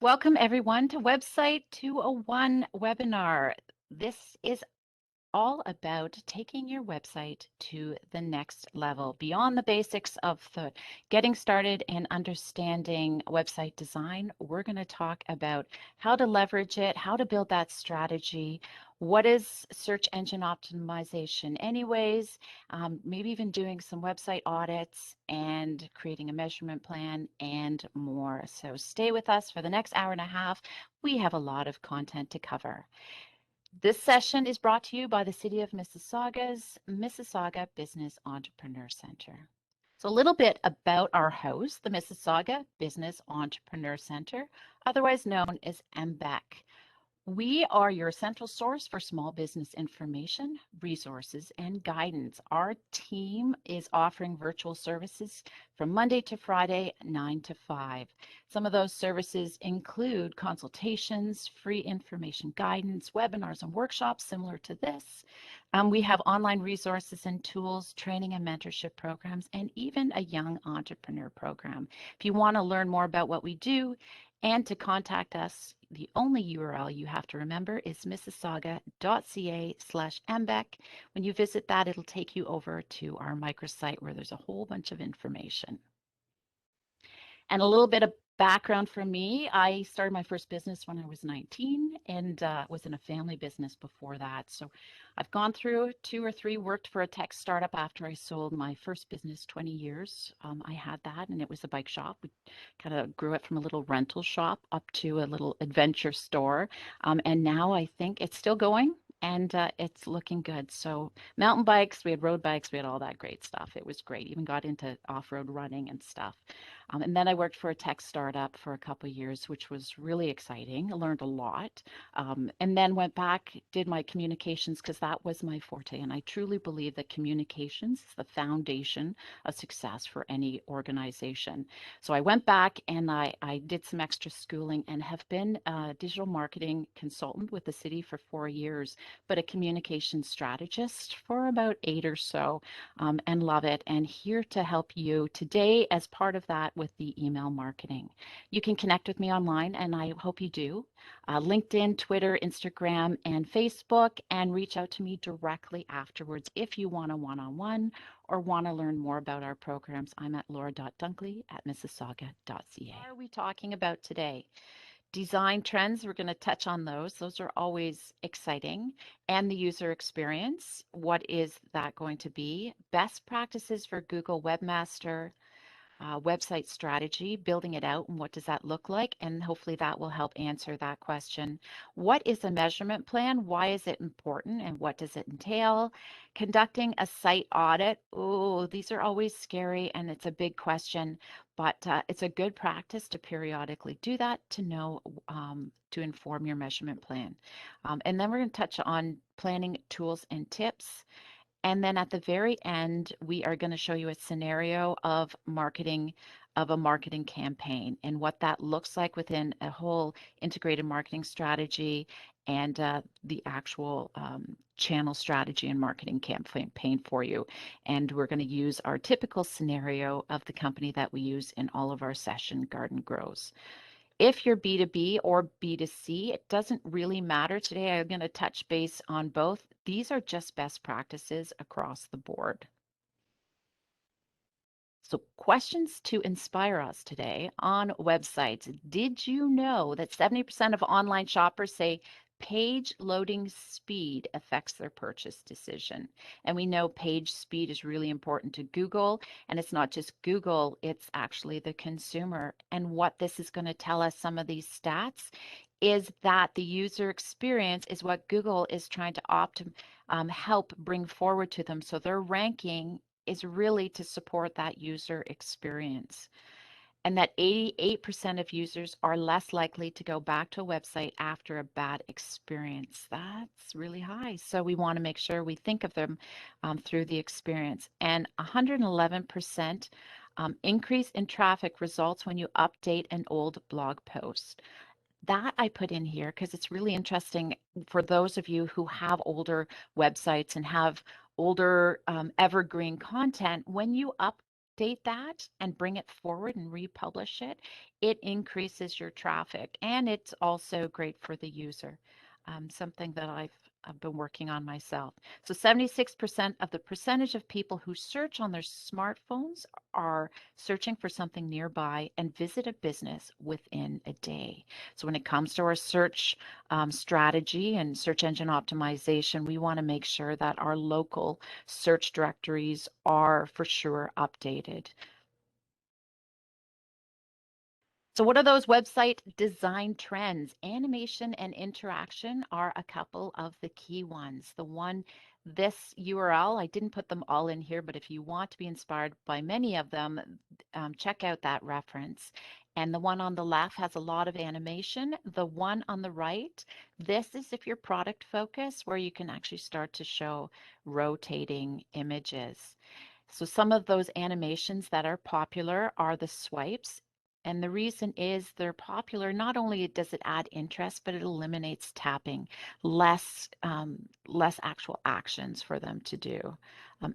Welcome everyone to Website 201 webinar. This is all about taking your website to the next level, beyond the basics of the getting started and understanding website design. We're going to talk about how to leverage it, how to build that strategy, what is search engine optimization anyways, maybe even doing some website audits and creating a measurement plan and more. So stay with us for the next hour and a half. We have a lot of content to cover. This session is brought to you by the City of Mississauga's Mississauga Business Entrepreneur Center. So a little bit about our house, the Mississauga Business Entrepreneur Center, otherwise known as MBEC. We are your central source for small business information, resources, and guidance. Our team is offering virtual services from Monday to Friday, 9 to 5. Some of those services include consultations, free information guidance, webinars and workshops similar to this. We have online resources and tools, training and mentorship programs, and even a young entrepreneur program. If you want to learn more about what we do, and to contact us, the only URL you have to remember is mississauga.ca/MBEC. When you visit that, it'll take you over to our microsite where there's a whole bunch of information. And a little bit of background for me, I started my first business when I was 19 and was in a family business before that. So I've gone through 2 or 3, worked for a tech startup after I sold my first business 20 years. I had that, and it was a bike shop. We kind of grew it from a little rental shop up to a little adventure store. And now I think it's still going. And it's looking good. So mountain bikes, we had road bikes, we had all that great stuff. It was great. Even got into off-road running and stuff. And then I worked for a tech startup for a couple of years, which was really exciting. I learned a lot. And then went back, did my communications because that was my forte. And I truly believe that communications is the foundation of success for any organization. So I went back and I did some extra schooling and have been a digital marketing consultant with the city for 4 years, but a communication strategist for about 8 or so, and love it. And here to help you today as part of that with the email marketing. You can connect with me online, and I hope you do. LinkedIn, Twitter, Instagram, and Facebook, and reach out to me directly afterwards if you want a one-on-one or want to learn more about our programs. I'm at laura.dunkley@mississauga.ca. What are we talking about today? Design trends, we're going to touch on those. Those are always exciting. And the user experience, what is that going to be? Best practices for Google Webmaster, website strategy, building it out, and what does that look like? And hopefully that will help answer that question. What is a measurement plan? Why is it important? And what does it entail? Conducting a site audit. Oh, these are always scary and it's a big question, but it's a good practice to periodically do that to know, to inform your measurement plan. And then we're going to touch on planning tools and tips. And then at the very end, we are going to show you a scenario of a marketing campaign and what that looks like within a whole integrated marketing strategy and the actual channel strategy and marketing campaign for you. And we're going to use our typical scenario of the company that we use in all of our session Garden Grows. If you're B2B or B2C, it doesn't really matter. Today, I'm going to touch base on both. These are just best practices across the board. So questions to inspire us today on websites. Did you know that 70% of online shoppers say page loading speed affects their purchase decision? And we know page speed is really important to Google, and it's not just Google, it's actually the consumer. And what this is going to tell us, some of these stats, is that the user experience is what Google is trying to help bring forward to them. So their ranking is really to support that user experience. And that 88% of users are less likely to go back to a website after a bad experience. That's really high. So we want to make sure we think of them through the experience. And 111% increase in traffic results when you update an old blog post. That I put in here because it's really interesting for those of you who have older websites and have older evergreen content. When you update that and bring it forward and republish it, it increases your traffic. And it's also great for the user, something that I've been working on myself. So 76% of the percentage of people who search on their smartphones are searching for something nearby and visit a business within a day. So when it comes to our search strategy and search engine optimization, we want to make sure that our local search directories are for sure updated. So what are those website design trends? Animation and interaction are a couple of the key ones. This URL, I didn't put them all in here, but if you want to be inspired by many of them, check out that reference. And the one on the left has a lot of animation. The one on the right, this is if you're product focused, where you can actually start to show rotating images. So some of those animations that are popular are the swipes. And the reason is they're popular. Not only does it add interest, but it eliminates tapping, less actual actions for them to do.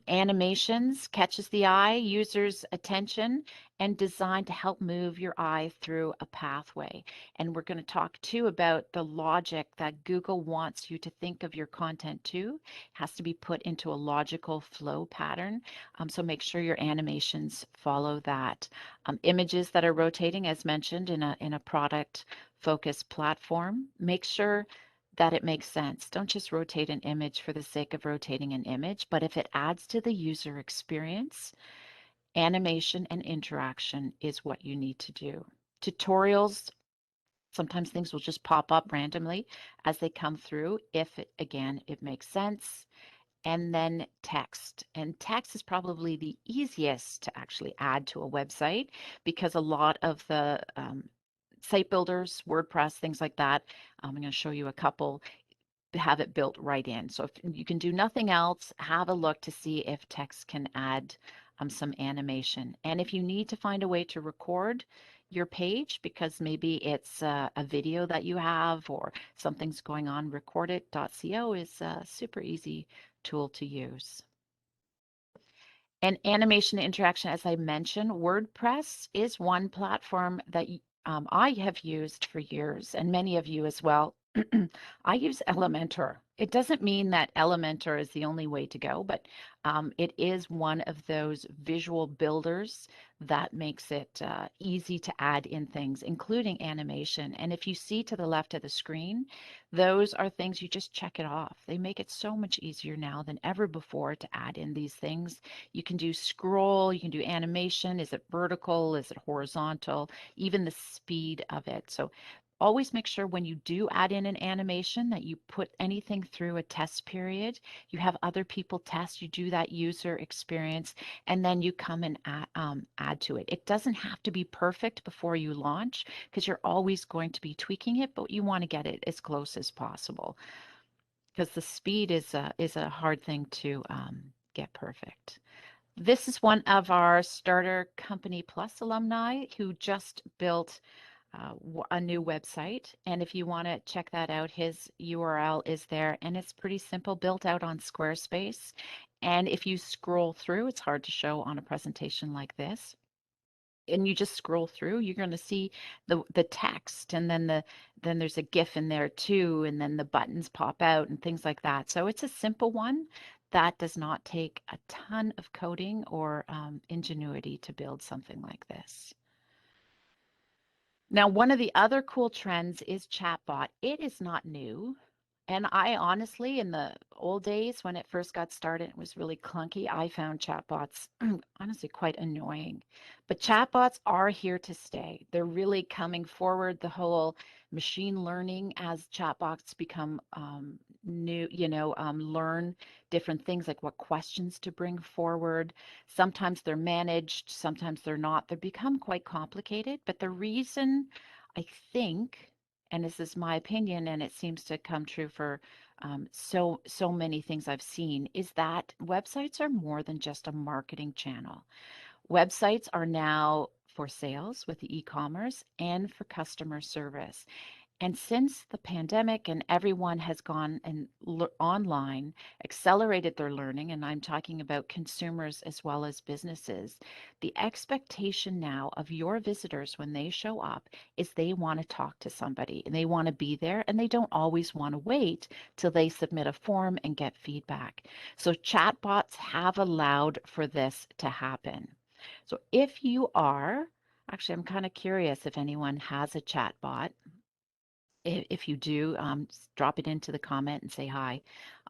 Animations catches the eye, users' attention, and designed to help move your eye through a pathway. And we're going to talk too about the logic that Google wants you to think of your content too. It has to be put into a logical flow pattern. So make sure your animations follow that. Images that are rotating, as mentioned, in a product focused platform, make sure that it makes sense. Don't just rotate an image for the sake of rotating an image, but if it adds to the user experience, animation and interaction is what you need to do. Tutorials, sometimes things will just pop up randomly as they come through if it makes sense. And then text. And text is probably the easiest to actually add to a website because a lot of the site builders, WordPress, things like that, I'm going to show you a couple, have it built right in. So if you can do nothing else, have a look to see if text can add some animation. And if you need to find a way to record your page because maybe it's a video that you have or something's going on, recordit.co is a super easy tool to use. And animation interaction, as I mentioned, WordPress is one platform that I have used for years, and many of you as well. I use Elementor. It doesn't mean that Elementor is the only way to go, but it is one of those visual builders that makes it easy to add in things, including animation. And if you see to the left of the screen, those are things you just check it off. They make it so much easier now than ever before to add in these things. You can do scroll, you can do animation. Is it vertical? Is it horizontal? Even the speed of it. So always make sure when you do add in an animation that you put anything through a test period. You have other people test, you do that user experience, and then you come and add to it. It doesn't have to be perfect before you launch because you're always going to be tweaking it, but you want to get it as close as possible because the speed is a hard thing to get perfect. This is one of our Starter Company Plus alumni who just built a new website. And if you want to check that out, his URL is there and it's pretty simple, built out on Squarespace. And if you scroll through, it's hard to show on a presentation like this. And you just scroll through, you're going to see the text, and then there's a GIF in there too, and then the buttons pop out and things like that. So it's a simple one that does not take a ton of coding or ingenuity to build something like this. Now, one of the other cool trends is chatbot. It is not new. And I honestly, in the old days when it first got started, it was really clunky. I found chatbots honestly quite annoying. But chatbots are here to stay. They're really coming forward. The whole machine learning as chatbots become new, learn different things like what questions to bring forward. Sometimes they're managed, sometimes they're not. They become quite complicated. But the reason I think, and this is my opinion, and it seems to come true for so many things I've seen, is that websites are more than just a marketing channel. Websites are now for sales with the e-commerce and for customer service. And since the pandemic and everyone has gone and online, accelerated their learning, and I'm talking about consumers as well as businesses, the expectation now of your visitors when they show up is they want to talk to somebody and they want to be there and they don't always want to wait till they submit a form and get feedback. So chatbots have allowed for this to happen. So if you are, actually, I'm kind of curious if anyone has a chatbot. If you do, drop it into the comment and say hi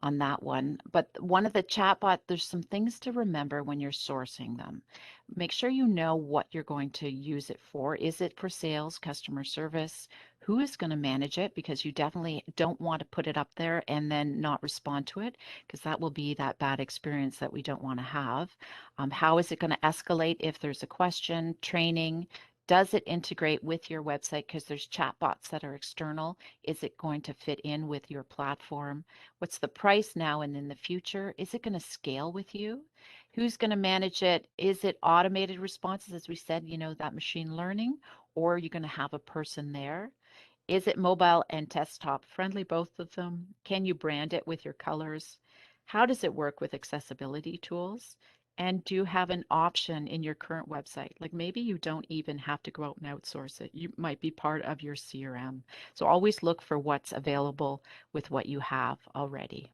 on that one. But one of the chatbot, there's some things to remember when you're sourcing them. Make sure you know what you're going to use it for. Is it for sales, customer service? Who is going to manage it? Because you definitely don't want to put it up there and then not respond to it, because that will be that bad experience that we don't want to have. How is it going to escalate if there's a question? Training. Does it integrate with your website? Because there's chatbots that are external. Is it going to fit in with your platform? What's the price now and in the future? Is it going to scale with you? Who's going to manage it? Is it automated responses, as we said, that machine learning, or are you going to have a person there? Is it mobile and desktop friendly, both of them? Can you brand it with your colors? How does it work with accessibility tools? And do you have an option in your current website? Like maybe you don't even have to go out and outsource it. You might be part of your CRM. So always look for what's available with what you have already.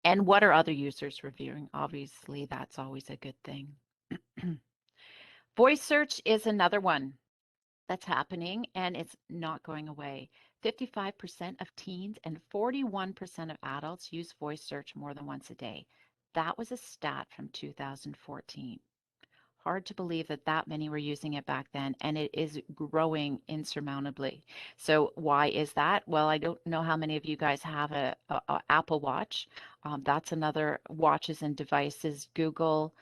And what are other users reviewing? Obviously, that's always a good thing. Voice search is another one that's happening and it's not going away. 55% of teens and 41% of adults use voice search more than once a day. That was a stat from 2014. Hard to believe that that many were using it back then, and it is growing insurmountably. So why is that? Well, I don't know how many of you guys have a Apple Watch. That's another watches and devices, Google,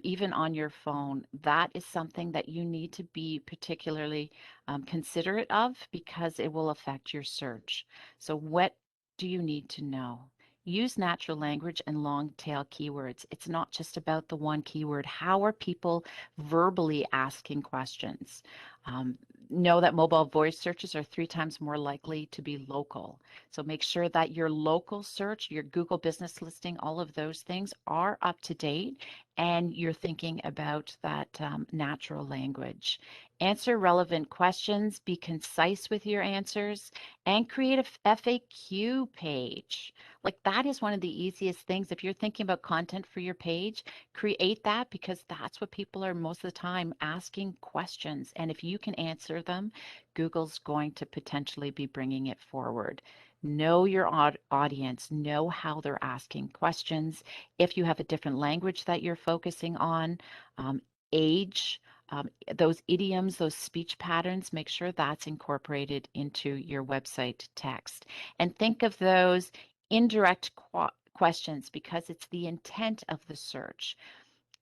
even on your phone. That is something that you need to be particularly considerate of because it will affect your search. So what do you need to know? Use natural language and long tail keywords. It's not just about the one keyword. How are people verbally asking questions? Um, know that mobile voice searches are 3 times more likely to be local. So make sure that your local search, your Google business listing, all of those things are up to date and you're thinking about that natural language. Answer relevant questions, be concise with your answers, and create a FAQ page. Like that is one of the easiest things. If you're thinking about content for your page, create that because that's what people are most of the time asking questions. And if you can answer them, Google's going to potentially be bringing it forward. Know your audience, know how they're asking questions. If you have a different language that you're focusing on, age, those idioms, those speech patterns, make sure that's incorporated into your website text. And think of those indirect questions because it's the intent of the search.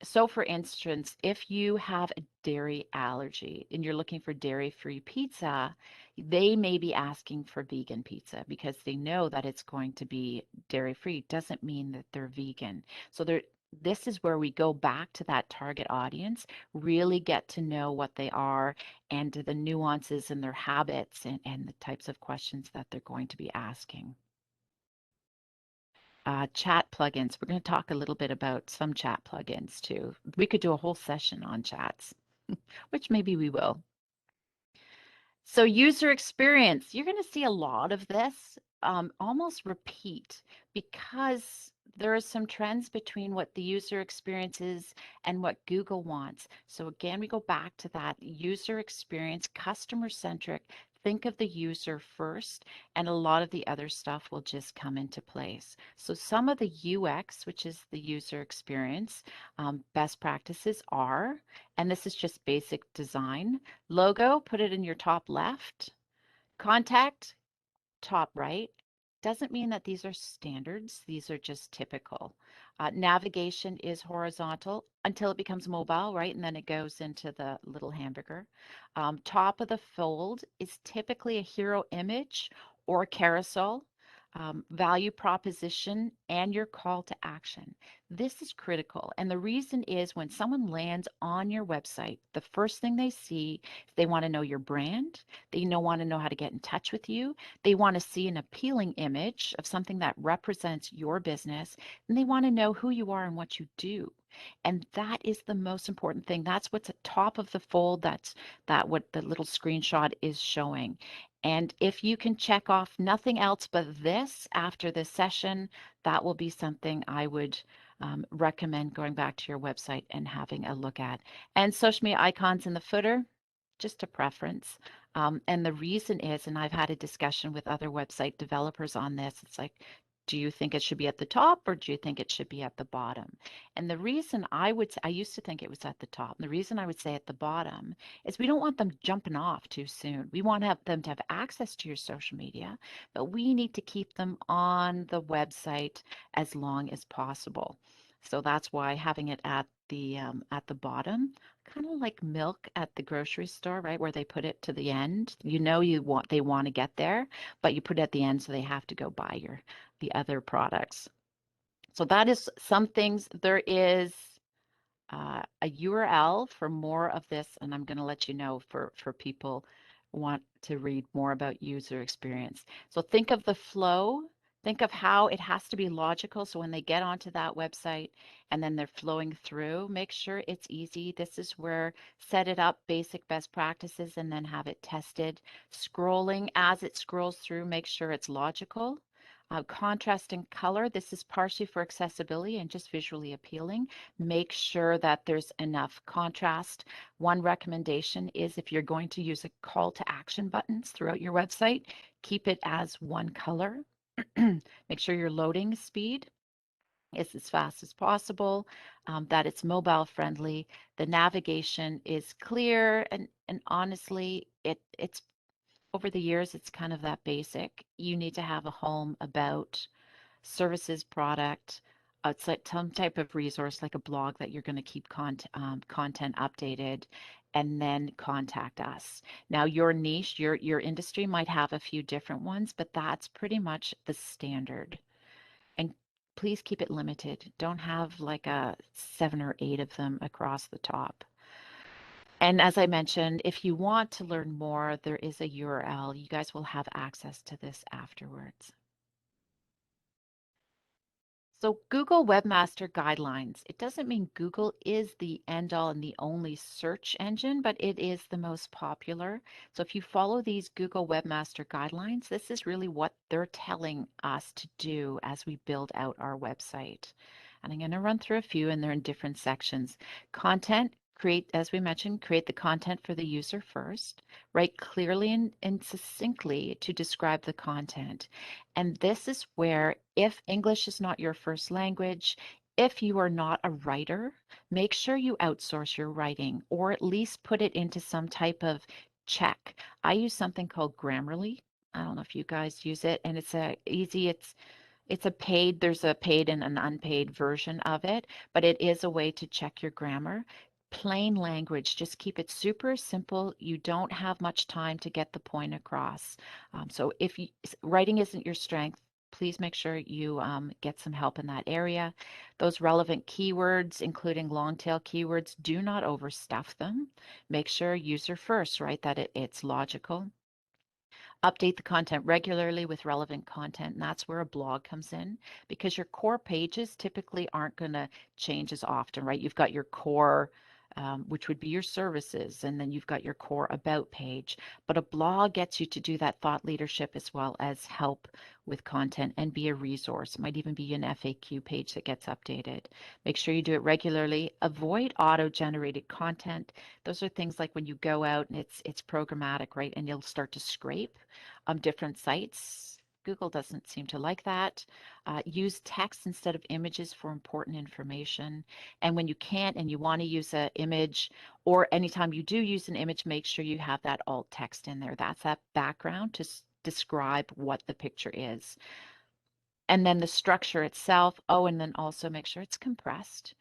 So for instance, if you have a dairy allergy and you're looking for dairy-free pizza, they may be asking for vegan pizza because they know that it's going to be dairy-free. Doesn't mean that they're vegan. So this is where we go back to that target audience, really get to know what they are and the nuances in their habits and the types of questions that they're going to be asking. Chat plugins. We're going to talk a little bit about some chat plugins too. We could do a whole session on chats, which maybe we will. So user experience, you're going to see a lot of this almost repeat because there are some trends between what the user experience is and what Google wants. So again, we go back to that user experience, customer centric. Think of the user first, and a lot of the other stuff will just come into place. So some of the UX, which is the user experience, best practices are, and this is just basic design. Logo, put it in your top left. Contact, top right. Doesn't mean that these are standards. These are just typical. Navigation is horizontal until it becomes mobile, right? And then it goes into the little hamburger. Top of the fold is typically a hero image or carousel. value proposition, and your call to action. This is critical. And the reason is when someone lands on your website, the first thing they see is they want to know your brand. They want to know how to get in touch with you. They want to see an appealing image of something that represents your business. And they want to know who you are and what you do. And that is the most important thing. That's what's at top of the fold. That's what the little screenshot is showing. And if you can check off nothing else but this after this session, that will be something I would recommend going back to your website and having a look at. And social media icons in the footer, just a preference. And the reason is, and I've had a discussion with other website developers on this, it's like, do you think it should be at the top or do you think it should be at the bottom? And the reason I used to think it was at the top. The reason I would say at the bottom is we don't want them jumping off too soon. We want them to have access to your social media, but we need to keep them on the website as long as possible. So that's why having it at the bottom, kind of like milk at the grocery store, right, where they put it to the end. They want to get there, but you put it at the end so they have to go buy the other products. So that is some things. There is a URL for more of this, and I'm going to let you know for people who want to read more about user experience. So think of the flow. Think of how it has to be logical. So when they get onto that website and then they're flowing through, make sure it's easy. This is where set it up, basic best practices, and then have it tested. Scrolling as it scrolls through, make sure it's logical. Contrast and color, this is partially for accessibility and just visually appealing. Make sure that there's enough contrast. One recommendation is if you're going to use a call to action buttons throughout your website, keep it as one color. Make sure your loading speed is as fast as possible, that it's mobile friendly, the navigation is clear, and honestly, it's over the years, it's kind of that basic. You need to have a home about services, product. It's like some type of resource, like a blog that you're going to keep content updated, and then contact us. Now, your niche, your industry might have a few different ones, but that's pretty much the standard. And please keep it limited. Don't have like a 7 or 8 of them across the top. And as I mentioned, if you want to learn more, there is a URL. You guys will have access to this afterwards. So Google Webmaster Guidelines. It doesn't mean Google is the end all and the only search engine, but it is the most popular. So if you follow these Google Webmaster Guidelines, this is really what they're telling us to do as we build out our website. And I'm going to run through a few, and they're in different sections. Content. As we mentioned, create the content for the user first. Write clearly and succinctly to describe the content. And this is where, if English is not your first language, if you are not a writer, make sure you outsource your writing or at least put it into some type of check. I use something called Grammarly. I don't know if you guys use it, and it's there's a paid and an unpaid version of it, but it is a way to check your grammar. Plain language, just keep it super simple. You don't have much time to get the point across. So if writing isn't your strength, please make sure you get some help in that area. Those relevant keywords, including long tail keywords, do not overstuff them. Make sure user first, right, that it's logical. Update the content regularly with relevant content, and that's where a blog comes in, because your core pages typically aren't going to change as often, right? You've got your core, which would be your services, and then you've got your core about page. But a blog gets you to do that thought leadership as well as help with content and be a resource. It might even be an FAQ page that gets updated. Make sure you do it regularly. Avoid auto-generated content. Those are things like when you go out and it's programmatic, right? And you'll start to scrape different sites. Google doesn't seem to like that. Use text instead of images for important information. And when you can't and you want to use an image, or anytime you do use an image, make sure you have that alt text in there. That's that background to describe what the picture is. And then the structure itself. Oh, and then also make sure it's compressed.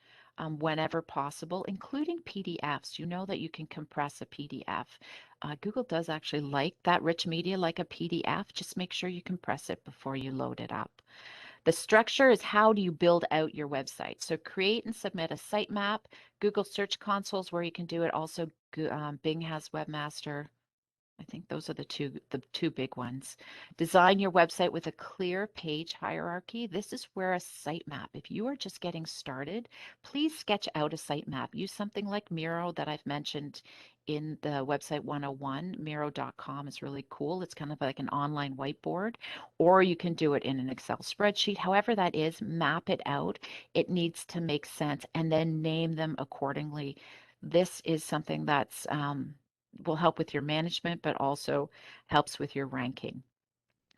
whenever possible, including PDFs. You know that you can compress a PDF. Google does actually like that rich media like a PDF. Just make sure you compress it before you load it up. The structure is how do you build out your website. So create and submit a sitemap. Google Search Console is where you can do it. Also, Bing has Webmaster. I think those are the two big ones. Design your website with a clear page hierarchy. This is where a sitemap, if you are just getting started, please sketch out a sitemap. Use something like Miro that I've mentioned in the website 101. Miro.com is really cool. It's kind of like an online whiteboard, or you can do it in an Excel spreadsheet. However that is, map it out. It needs to make sense, and then name them accordingly. This is something that's will help with your management, but also helps with your ranking.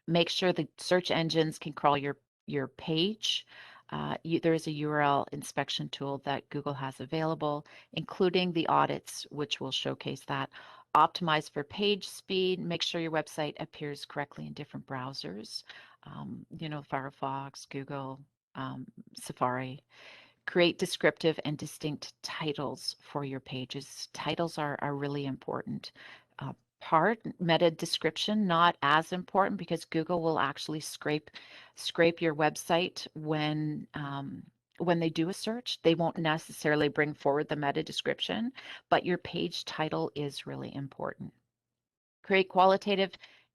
Make sure the search engines can crawl your page. There is a URL inspection tool that Google has available, including the audits, which will showcase that. Optimize for page speed. Make sure your website appears correctly in different browsers. Firefox, Google, Safari. Create descriptive and distinct titles for your pages. Titles are really important. Meta description, not as important because Google will actually scrape your website when they do a search. They won't necessarily bring forward the meta description, but your page title is really important. Create qualitative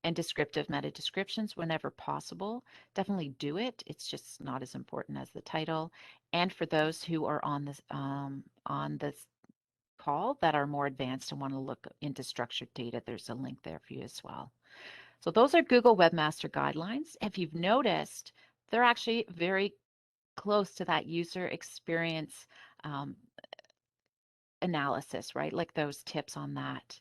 and descriptive meta descriptions whenever possible. Definitely do it. It's just not as important as the title. And for those who are on this call that are more advanced and want to look into structured data, there's a link there for you as well. So those are Google Webmaster Guidelines. If you've noticed, they're actually very close to that user experience analysis, right? Like those tips on that.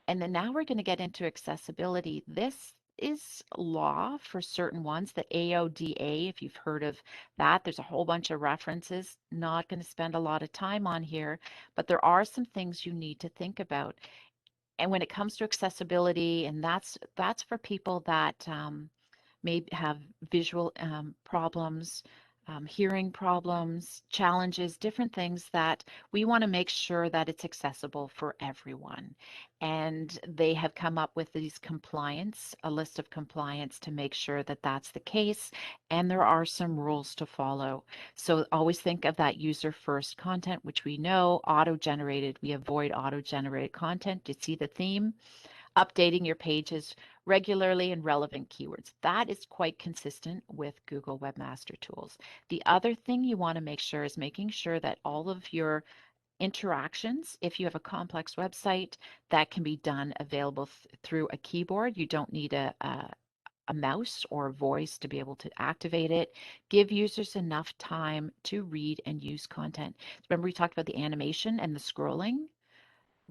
And then now we're going to get into accessibility. This is law for certain ones, the AODA, if you've heard of that. There's a whole bunch of references. Not going to spend a lot of time on here, but there are some things you need to think about. And when it comes to accessibility, and that's for people that may have visual problems, hearing problems, challenges, different things that we want to make sure that it's accessible for everyone. And they have come up with a list of compliance to make sure that that's the case. And there are some rules to follow. So always think of that user first content, which we know auto-generated. We avoid auto-generated content. You see the theme? Updating your pages regularly and relevant keywords. That is quite consistent with Google Webmaster Tools. The other thing you want to make sure is making sure that all of your interactions, if you have a complex website, that can be done available through a keyboard. You don't need a mouse or a voice to be able to activate it. Give users enough time to read and use content. Remember we talked about the animation and the scrolling?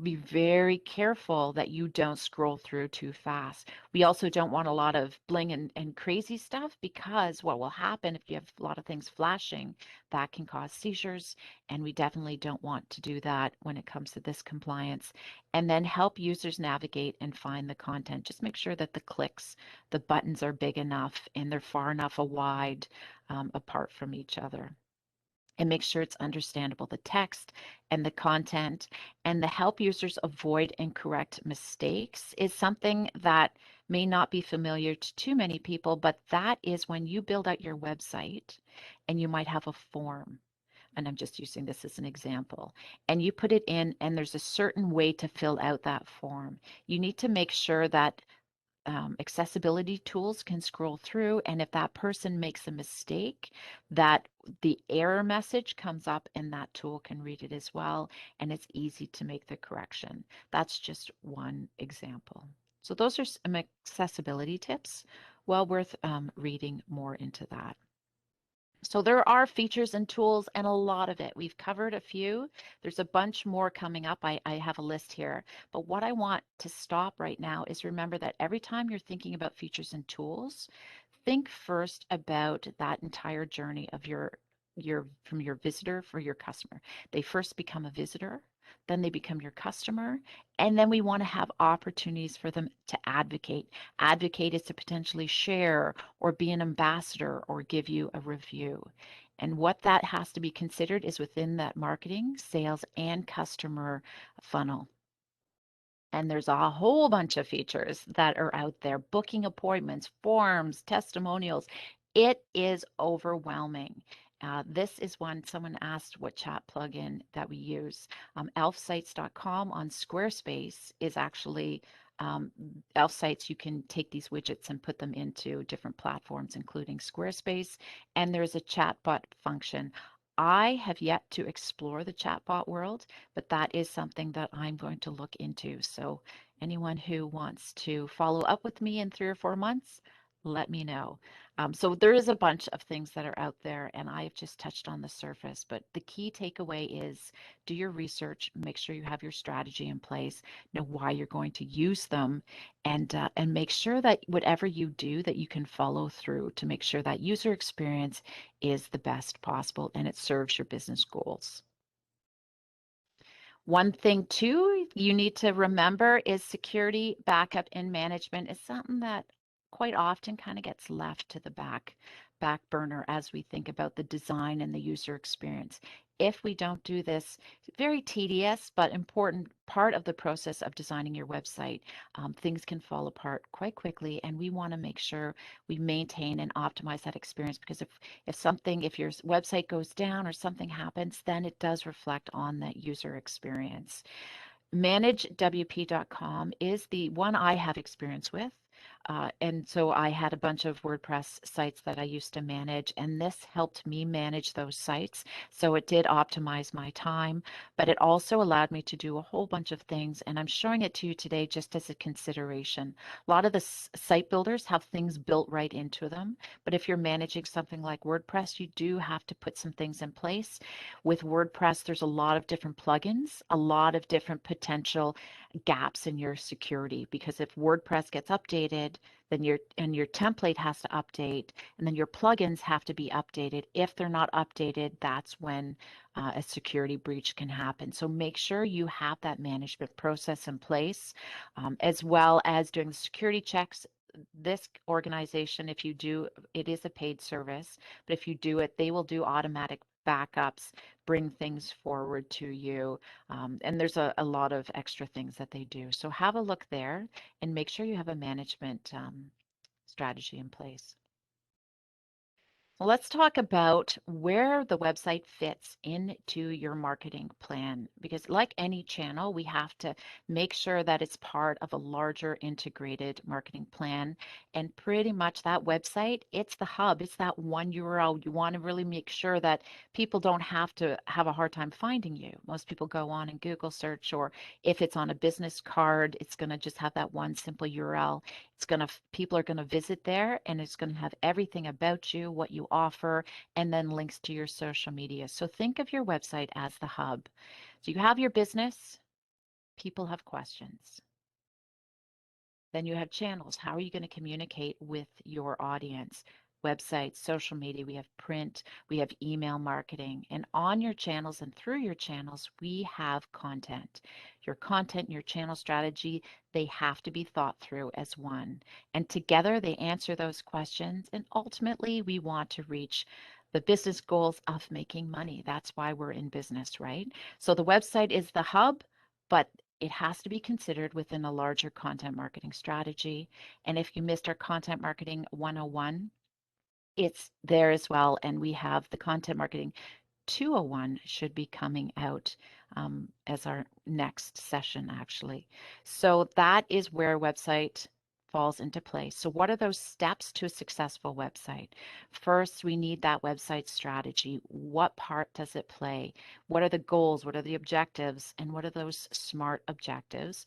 Be very careful that you don't scroll through too fast. We also don't want a lot of bling and crazy stuff, because what will happen if you have a lot of things flashing, that can cause seizures, and we definitely don't want to do that when it comes to this compliance. And then help users navigate and find the content. Just make sure that the clicks, the buttons are big enough and they're far enough wide apart from each other. And make sure it's understandable, the text and the content, and the help users avoid and correct mistakes is something that may not be familiar to too many people, but that is when you build out your website and you might have a form. And I'm just using this as an example, and you put it in and there's a certain way to fill out that form. You need to make sure that accessibility tools can scroll through, and if that person makes a mistake, that the error message comes up and that tool can read it as well, and it's easy to make the correction. That's just one example. So those are some accessibility tips. Well worth reading more into that. So there are features and tools and a lot of it. We've covered a few. There's a bunch more coming up. I have a list here. But what I want to stop right now is remember that every time you're thinking about features and tools, think first about that entire journey of from your visitor for your customer. They first become a visitor, then they become your customer, and then we want to have opportunities for them to advocate. Advocate is to potentially share or be an ambassador or give you a review. And what that has to be considered is within that marketing, sales, and customer funnel. And there's a whole bunch of features that are out there, booking appointments, forms, testimonials. It is overwhelming. This is one someone asked what chat plugin that we use. Elfsites.com on Squarespace is actually Elf Sites. You can take these widgets and put them into different platforms, including Squarespace. And there's a chatbot function. I have yet to explore the chatbot world, but that is something that I'm going to look into. So anyone who wants to follow up with me in 3 or 4 months, let me know. So there is a bunch of things that are out there, and I've just touched on the surface. But the key takeaway is do your research, make sure you have your strategy in place, know why you're going to use them, and make sure that whatever you do, that you can follow through to make sure that user experience is the best possible and it serves your business goals. One thing too you need to remember is security, backup, and management is something that quite often kind of gets left to the back burner as we think about the design and the user experience. If we don't do this very tedious but important part of the process of designing your website, things can fall apart quite quickly, and we want to make sure we maintain and optimize that experience, because if your website goes down or something happens, then it does reflect on that user experience. ManageWP.com is the one I have experience with. And so I had a bunch of WordPress sites that I used to manage, and this helped me manage those sites. So it did optimize my time, but it also allowed me to do a whole bunch of things. And I'm showing it to you today just as a consideration. A lot of the site builders have things built right into them, but if you're managing something like WordPress, you do have to put some things in place. With WordPress, there's a lot of different plugins, a lot of different potential gaps in your security, because if WordPress gets updated, then your template has to update, and then your plugins have to be updated. If they're not updated, that's when a security breach can happen. So make sure you have that management process in place, as well as doing the security checks. This organization, if you do, it is a paid service, but if you do it, they will do automatic backups, bring things forward to you, and there's a lot of extra things that they do. So have a look there and make sure you have a management strategy in place. Well, let's talk about where the website fits into your marketing plan, because like any channel, we have to make sure that it's part of a larger integrated marketing plan. And pretty much that website, it's the hub, it's that one URL. You want to really make sure that people don't have to have a hard time finding you. Most people go on and Google search, or if it's on a business card, it's going to just have that one simple URL. People are going to visit there, and it's going to have everything about you, what you offer, and then links to your social media. So think of your website as the hub. So you have your business, people have questions. Then you have channels. How are you going to communicate with your audience? Websites, social media, we have print, we have email marketing. And on your channels and through your channels, we have content. Your content and your channel strategy, they have to be thought through as one. And together they answer those questions. And ultimately, we want to reach the business goals of making money. That's why we're in business, right? So the website is the hub, but it has to be considered within a larger content marketing strategy. And if you missed our content marketing 101, it's there as well. And we have the content marketing 201 should be coming out as our next session, actually. So that is where website falls into place. So what are those steps to a successful website? First, we need that website strategy. What part does it play? What are the goals? What are the objectives? And what are those SMART objectives?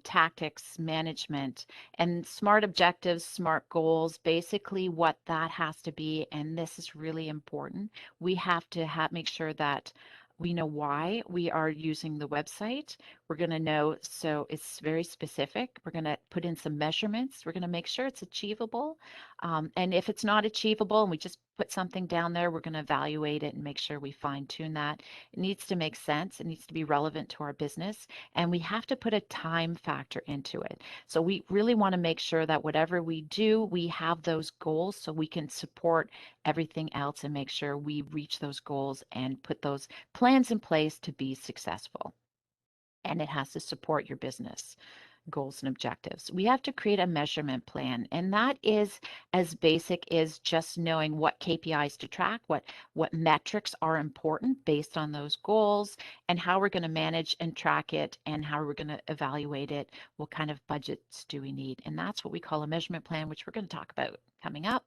Tactics, management, and SMART objectives, SMART goals, basically what that has to be. And this is really important. We have to make sure that we know why we are using the website. We're going to know, so it's very specific. We're going to put in some measurements. We're going to make sure it's achievable. And if it's not achievable and we just put something down there, we're going to evaluate it and make sure we fine tune that. It needs to make sense. It needs to be relevant to our business. And we have to put a time factor into it. So we really want to make sure that whatever we do, we have those goals so we can support everything else and make sure we reach those goals and put those plans in place to be successful. And it has to support your business goals and objectives. We have to create a measurement plan, and that is as basic as just knowing what KPIs to track, what metrics are important based on those goals, and how we're going to manage and track it, and how we're going to evaluate it. What kind of budgets do we need? And that's what we call a measurement plan, which we're going to talk about coming up.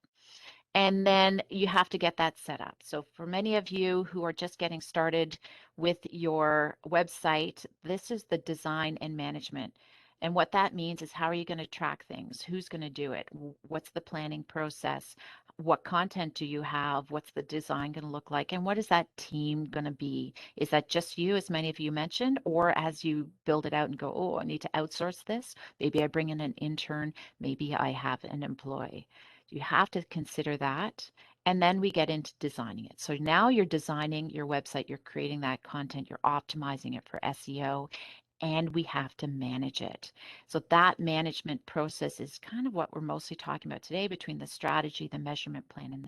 And then you have to get that set up. So for many of you who are just getting started with your website, this is the design and management. And what that means is, how are you going to track things? Who's going to do it? What's the planning process? What content do you have? What's the design going to look like? And what is that team going to be? Is that just you, as many of you mentioned, or as you build it out and go, oh, I need to outsource this. Maybe I bring in an intern. Maybe I have an employee. You have to consider that. And then we get into designing it. So now you're designing your website, you're creating that content, you're optimizing it for SEO, and we have to manage it. So that management process is kind of what we're mostly talking about today, between the strategy, the measurement plan, and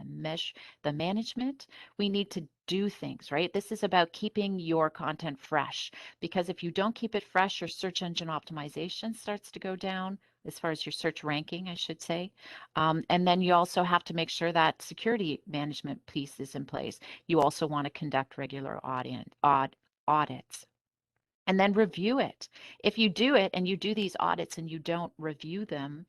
the management. We need to do things, right? This is about keeping your content fresh, because if you don't keep it fresh, your search engine optimization starts to go down, as far as your search ranking, I should say. And then you also have to make sure that security management piece is in place. You also want to conduct regular audits and then review it. If you do it and you do these audits and you don't review them,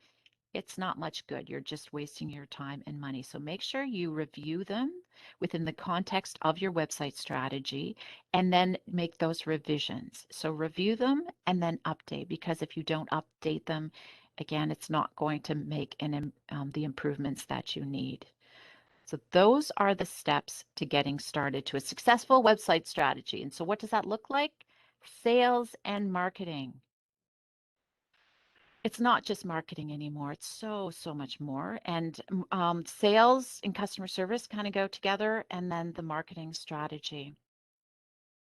it's not much good. You're just wasting your time and money. So make sure you review them within the context of your website strategy, and then make those revisions. So review them and then update, because if you don't update them, again, it's not going to make the improvements that you need. So those are the steps to getting started to a successful website strategy. And so what does that look like? Sales and marketing. It's not just marketing anymore. It's so much more. And sales and customer service kind of go together, and then the marketing strategy.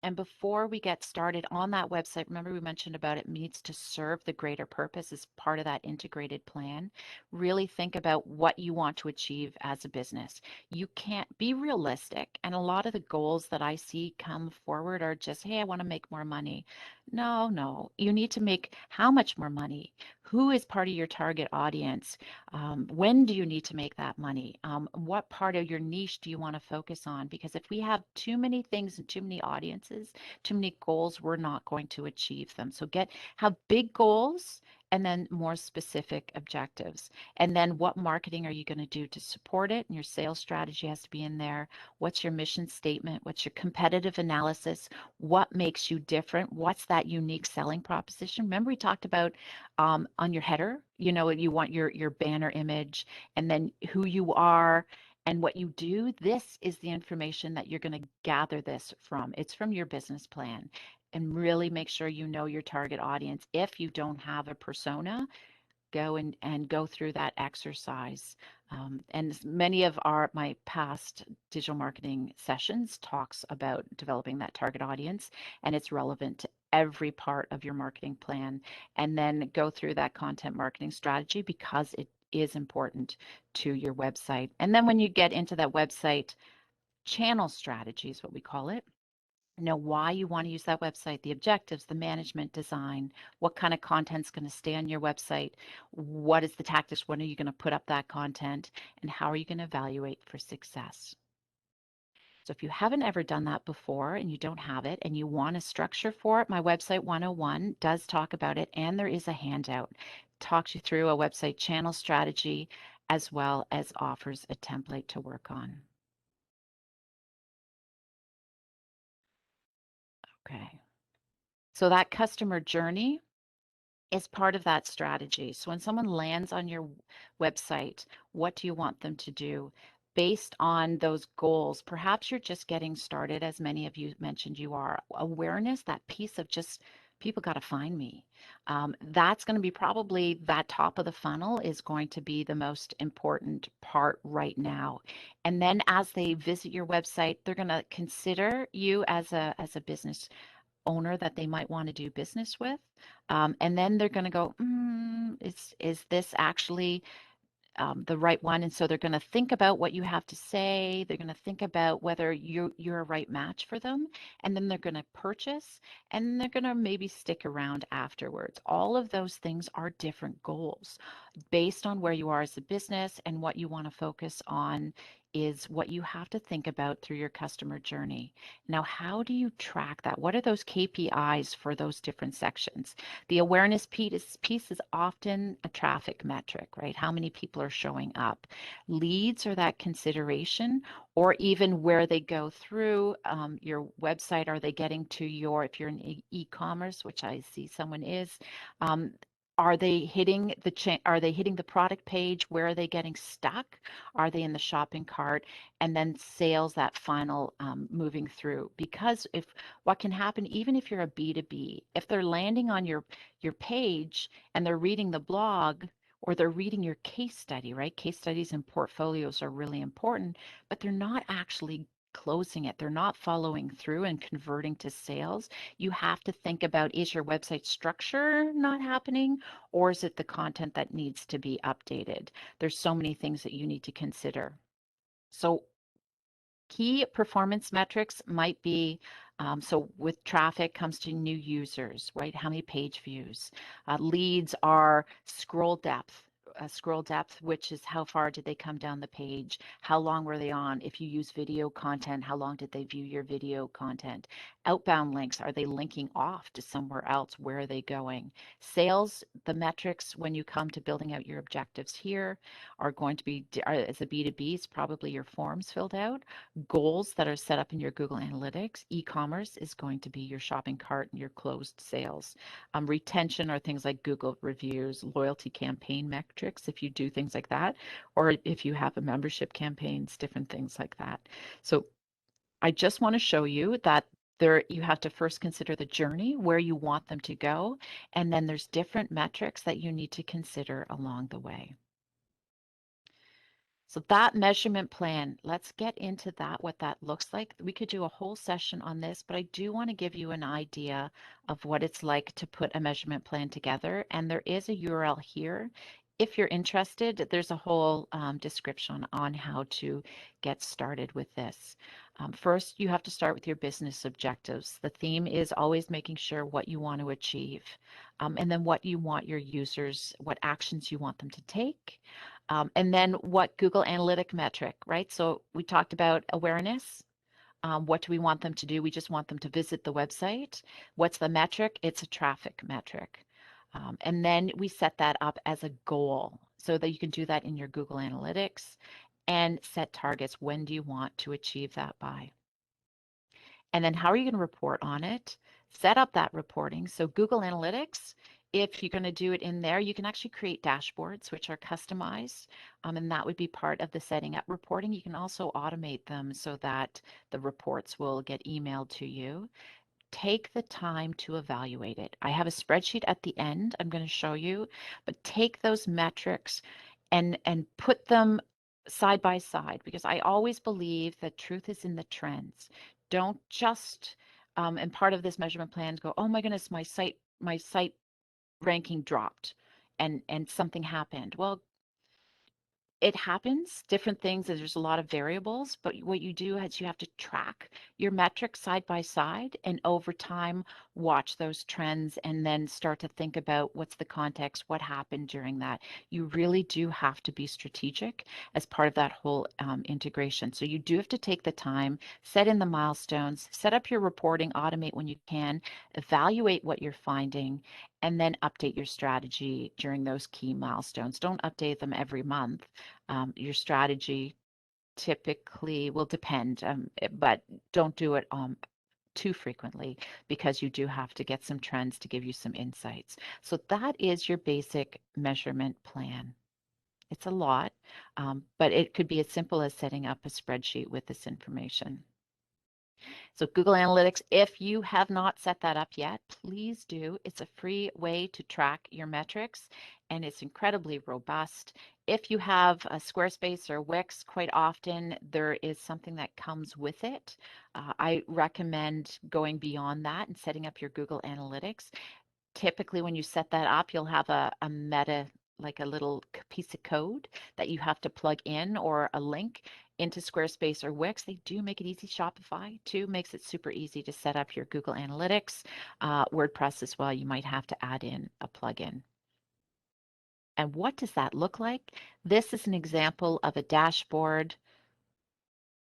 And before we get started on that website, remember we mentioned about it needs to serve the greater purpose as part of that integrated plan. Really think about what you want to achieve as a business. You can't be realistic. And a lot of the goals that I see come forward are just, hey, I want to make more money. No. You need to make how much more money? Who is part of your target audience? When do you need to make that money? What part of your niche do you want to focus on? Because if we have too many things and too many audiences, too many goals, we're not going to achieve them. So have big goals and then more specific objectives. And then what marketing are you going to do to support it? And your sales strategy has to be in there. What's your mission statement? What's your competitive analysis? What makes you different? What's that unique selling proposition? Remember we talked about on your header, you want your banner image, and then who you are and what you do. This is the information that you're going to gather this from. It's from your business plan. And really make sure you know your target audience. If you don't have a persona, go and go through that exercise. And many of my past digital marketing sessions talks about developing that target audience, and it's relevant to every part of your marketing plan. And then go through that content marketing strategy, because it is important to your website. And then when you get into that website channel strategy is what we call it, know why you want to use that website, the objectives, the management design, what kind of content's going to stay on your website, what is the tactics, when are you going to put up that content, and how are you going to evaluate for success. So if you haven't ever done that before and you don't have it and you want a structure for it, my website 101 does talk about it, and there is a handout. It talks you through a website channel strategy, as well as offers a template to work on. Okay. So that customer journey is part of that strategy. So when someone lands on your website, what do you want them to do based on those goals? Perhaps you're just getting started, as many of you mentioned you are. Awareness, that piece of just people got to find me. That's going to be probably that top of the funnel is going to be the most important part right now. And then as they visit your website, they're going to consider you as a business owner that they might want to do business with. And then they're going to go, is this actually the right one? And so they're going to think about what you have to say. They're going to think about whether you're a right match for them, and then they're going to purchase, and they're going to maybe stick around afterwards. All of those things are different goals based on where you are as a business, and what you want to focus on is what you have to think about through your customer journey. Now, how do you track that? What are those KPIs for those different sections? The awareness piece is often a traffic metric, right? How many people are showing up? Leads are that consideration, or even where they go through your website. Are they getting to your, if you're in e-commerce, which I see someone is, are they hitting are they hitting the product page? Where are they getting stuck? Are they in the shopping cart? And then sales, that final moving through. Because if what can happen, even if you're a B2B, if they're landing on your page and they're reading the blog, or they're reading your case study, right? Case studies and portfolios are really important, but they're not actually closing it. They're not following through and converting to sales. You have to think about, is your website structure not happening, or is it the content that needs to be updated? There's so many things that you need to consider. So key performance metrics might be, so with traffic comes to new users, right? How many page views? Leads are scroll depth, which is how far did they come down the page? How long were they on? If you use video content, how long did they view your video content? Outbound links, are they linking off to somewhere else? Where are they going? Sales, the metrics when you come to building out your objectives here are going to be, as a B2B, it's probably your forms filled out. Goals that are set up in your Google Analytics. E-commerce is going to be your shopping cart and your closed sales. Retention are things like Google reviews, loyalty campaign metrics, if you do things like that, or if you have a membership campaigns, different things like that. So I just want to show you that you have to first consider the journey, where you want them to go, and then there's different metrics that you need to consider along the way. So that measurement plan, let's get into that, what that looks like. We could do a whole session on this, but I do want to give you an idea of what it's like to put a measurement plan together. And there is a URL here. If you're interested, there's a whole description on how to get started with this. First, you have to start with your business objectives. The theme is always making sure what you want to achieve, and then what you want your users, what actions you want them to take. And then what Google Analytic metric, right? So we talked about awareness. What do we want them to do? We just want them to visit the website. What's the metric? It's a traffic metric. And then we set that up as a goal so that you can do that in your Google Analytics and set targets. When do you want to achieve that by? And then how are you going to report on it? Set up that reporting. So Google Analytics, if you're going to do it in there, you can actually create dashboards which are customized, and that would be part of the setting up reporting. You can also automate them so that the reports will get emailed to you. Take the time to evaluate it. I have a spreadsheet at the end I'm going to show you, but take those metrics and put them side by side, because I always believe that truth is in the trends. Don't just and part of this measurement plan go, oh my goodness, my site ranking dropped and something happened. Well, it happens, different things, there's a lot of variables, but what you do is you have to track your metrics side by side, and over time watch those trends and then start to think about what's the context, what happened during that. You really do have to be strategic as part of that whole integration. So you do have to take the time, set in the milestones, set up your reporting, automate when you can, evaluate what you're finding, and then update your strategy during those key milestones. Don't update them every month. Your strategy typically will depend, but don't do it too frequently, because you do have to get some trends to give you some insights. So that is your basic measurement plan. It's a lot, but it could be as simple as setting up a spreadsheet with this information. So Google Analytics, if you have not set that up yet, please do. It's a free way to track your metrics and it's incredibly robust. If you have a Squarespace or Wix, quite often there is something that comes with it. I recommend going beyond that and setting up your Google Analytics. Typically, when you set that up, you'll have a meta, like a little piece of code that you have to plug in or a link into Squarespace or Wix. They do make it easy. Shopify too makes it super easy to set up your Google Analytics. WordPress as well, you might have to add in a plugin. And what does that look like? This is an example of a dashboard.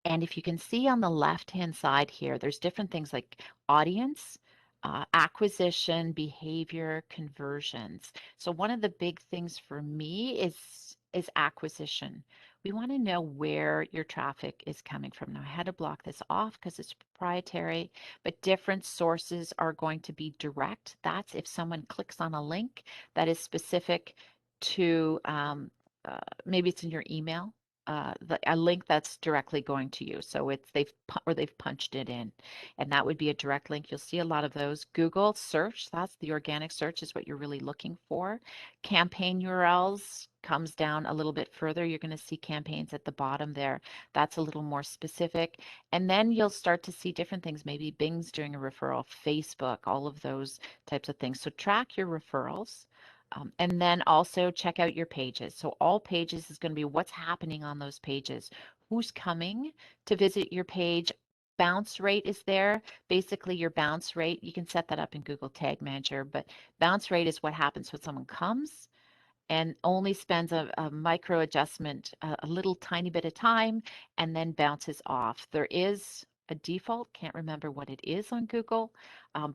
And if you can see on the left-hand side here, there's different things like audience, acquisition, behavior, conversions. So one of the big things for me is acquisition. We want to know where your traffic is coming from. Now, I had to block this off because it's proprietary, but different sources are going to be direct. That's if someone clicks on a link that is specific to maybe it's in your email, a link that's directly going to you. So it's they've punched it in, and that would be a direct link. You'll see a lot of those. Google search, that's the organic search is what you're really looking for. Campaign URLs comes down a little bit further. You're going to see campaigns at the bottom there. That's a little more specific. And then you'll start to see different things. Maybe Bing's doing a referral, Facebook, all of those types of things. So track your referrals. And then also check out your pages. So all pages is going to be what's happening on those pages. Who's coming to visit your page? Bounce rate is there. Basically, your bounce rate, you can set that up in Google Tag Manager, but bounce rate is what happens when someone comes and only spends a micro adjustment, a little tiny bit of time, and then bounces off. There is a default, can't remember what it is on Google,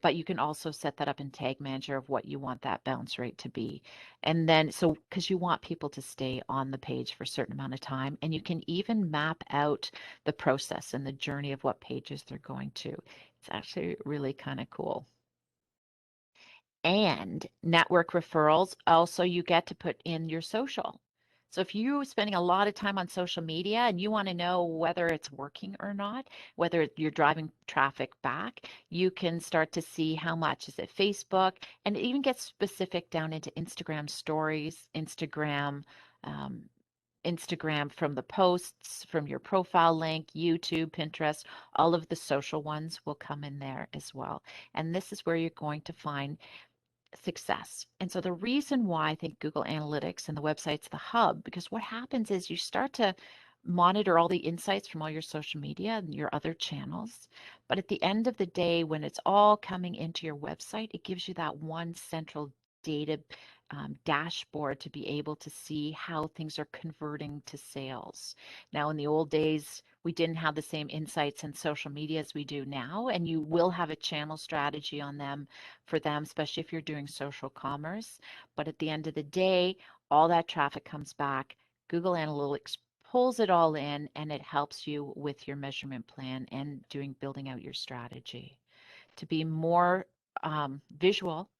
but you can also set that up in Tag Manager of what you want that bounce rate to be. And then, so because you want people to stay on the page for a certain amount of time, and you can even map out the process and the journey of what pages they're going to. It's actually really kind of cool. And network referrals, also you get to put in your social. So if you're spending a lot of time on social media and you want to know whether it's working or not, whether you're driving traffic back, you can start to see how much is it Facebook, and it even gets specific down into Instagram stories, um, Instagram from the posts, from your profile link, YouTube, Pinterest, all of the social ones will come in there as well. And this is where you're going to find success. And so the reason why I think Google Analytics and the website's the hub, because what happens is you start to monitor all the insights from all your social media and your other channels. But at the end of the day, when it's all coming into your website, it gives you that one central data dashboard to be able to see how things are converting to sales. Now, in the old days, we didn't have the same insights in social media as we do now, and you will have a channel strategy on them for them, especially if you're doing social commerce. But at the end of the day, all that traffic comes back. Google Analytics pulls it all in and it helps you with your measurement plan and building out your strategy. To be more visual,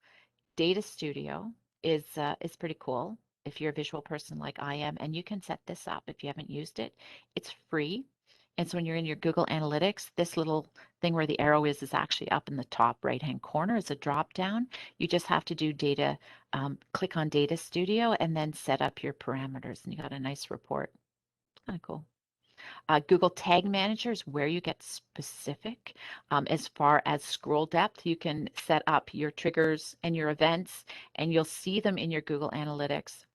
Data Studio is pretty cool if you're a visual person like I am, and you can set this up if you haven't used it. It's free. And so when you're in your Google Analytics, this little thing where the arrow is actually up in the top right-hand corner. It's a drop down. You just have to do data, click on Data Studio and then set up your parameters and you got a nice report. Kind of cool. Google Tag Manager is where you get specific as far as scroll depth. You can set up your triggers and your events, and you'll see them in your Google Analytics.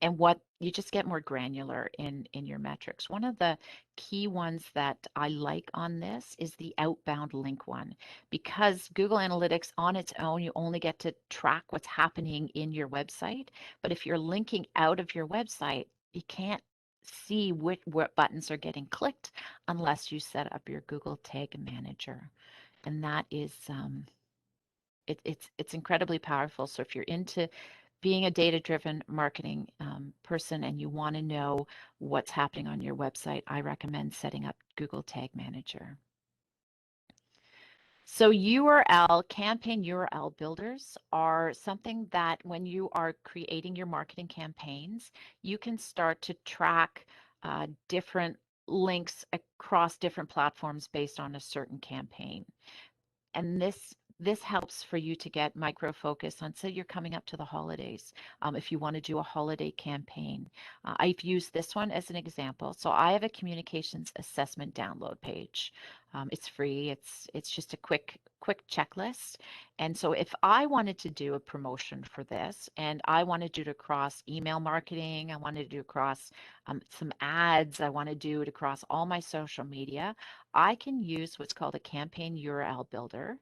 And what you just get more granular in your metrics. One of the key ones that I like on this is the outbound link one, because Google Analytics on its own, you only get to track what's happening in your website. But if you're linking out of your website, you can't see what buttons are getting clicked unless you set up your Google Tag Manager. And that is it's incredibly powerful. So if you're into being a data-driven marketing person and you want to know what's happening on your website, I recommend setting up Google Tag Manager. So campaign URL builders are something that when you are creating your marketing campaigns, you can start to track different links across different platforms based on a certain campaign. And this helps for you to get micro focus on, say you're coming up to the holidays. If you want to do a holiday campaign, I've used this one as an example. So I have a communications assessment download page. It's free. It's just a quick checklist. And so if I wanted to do a promotion for this, and I want to do it across email marketing, I want to do it across some ads, I want to do it across all my social media, I can use what's called a campaign URL builder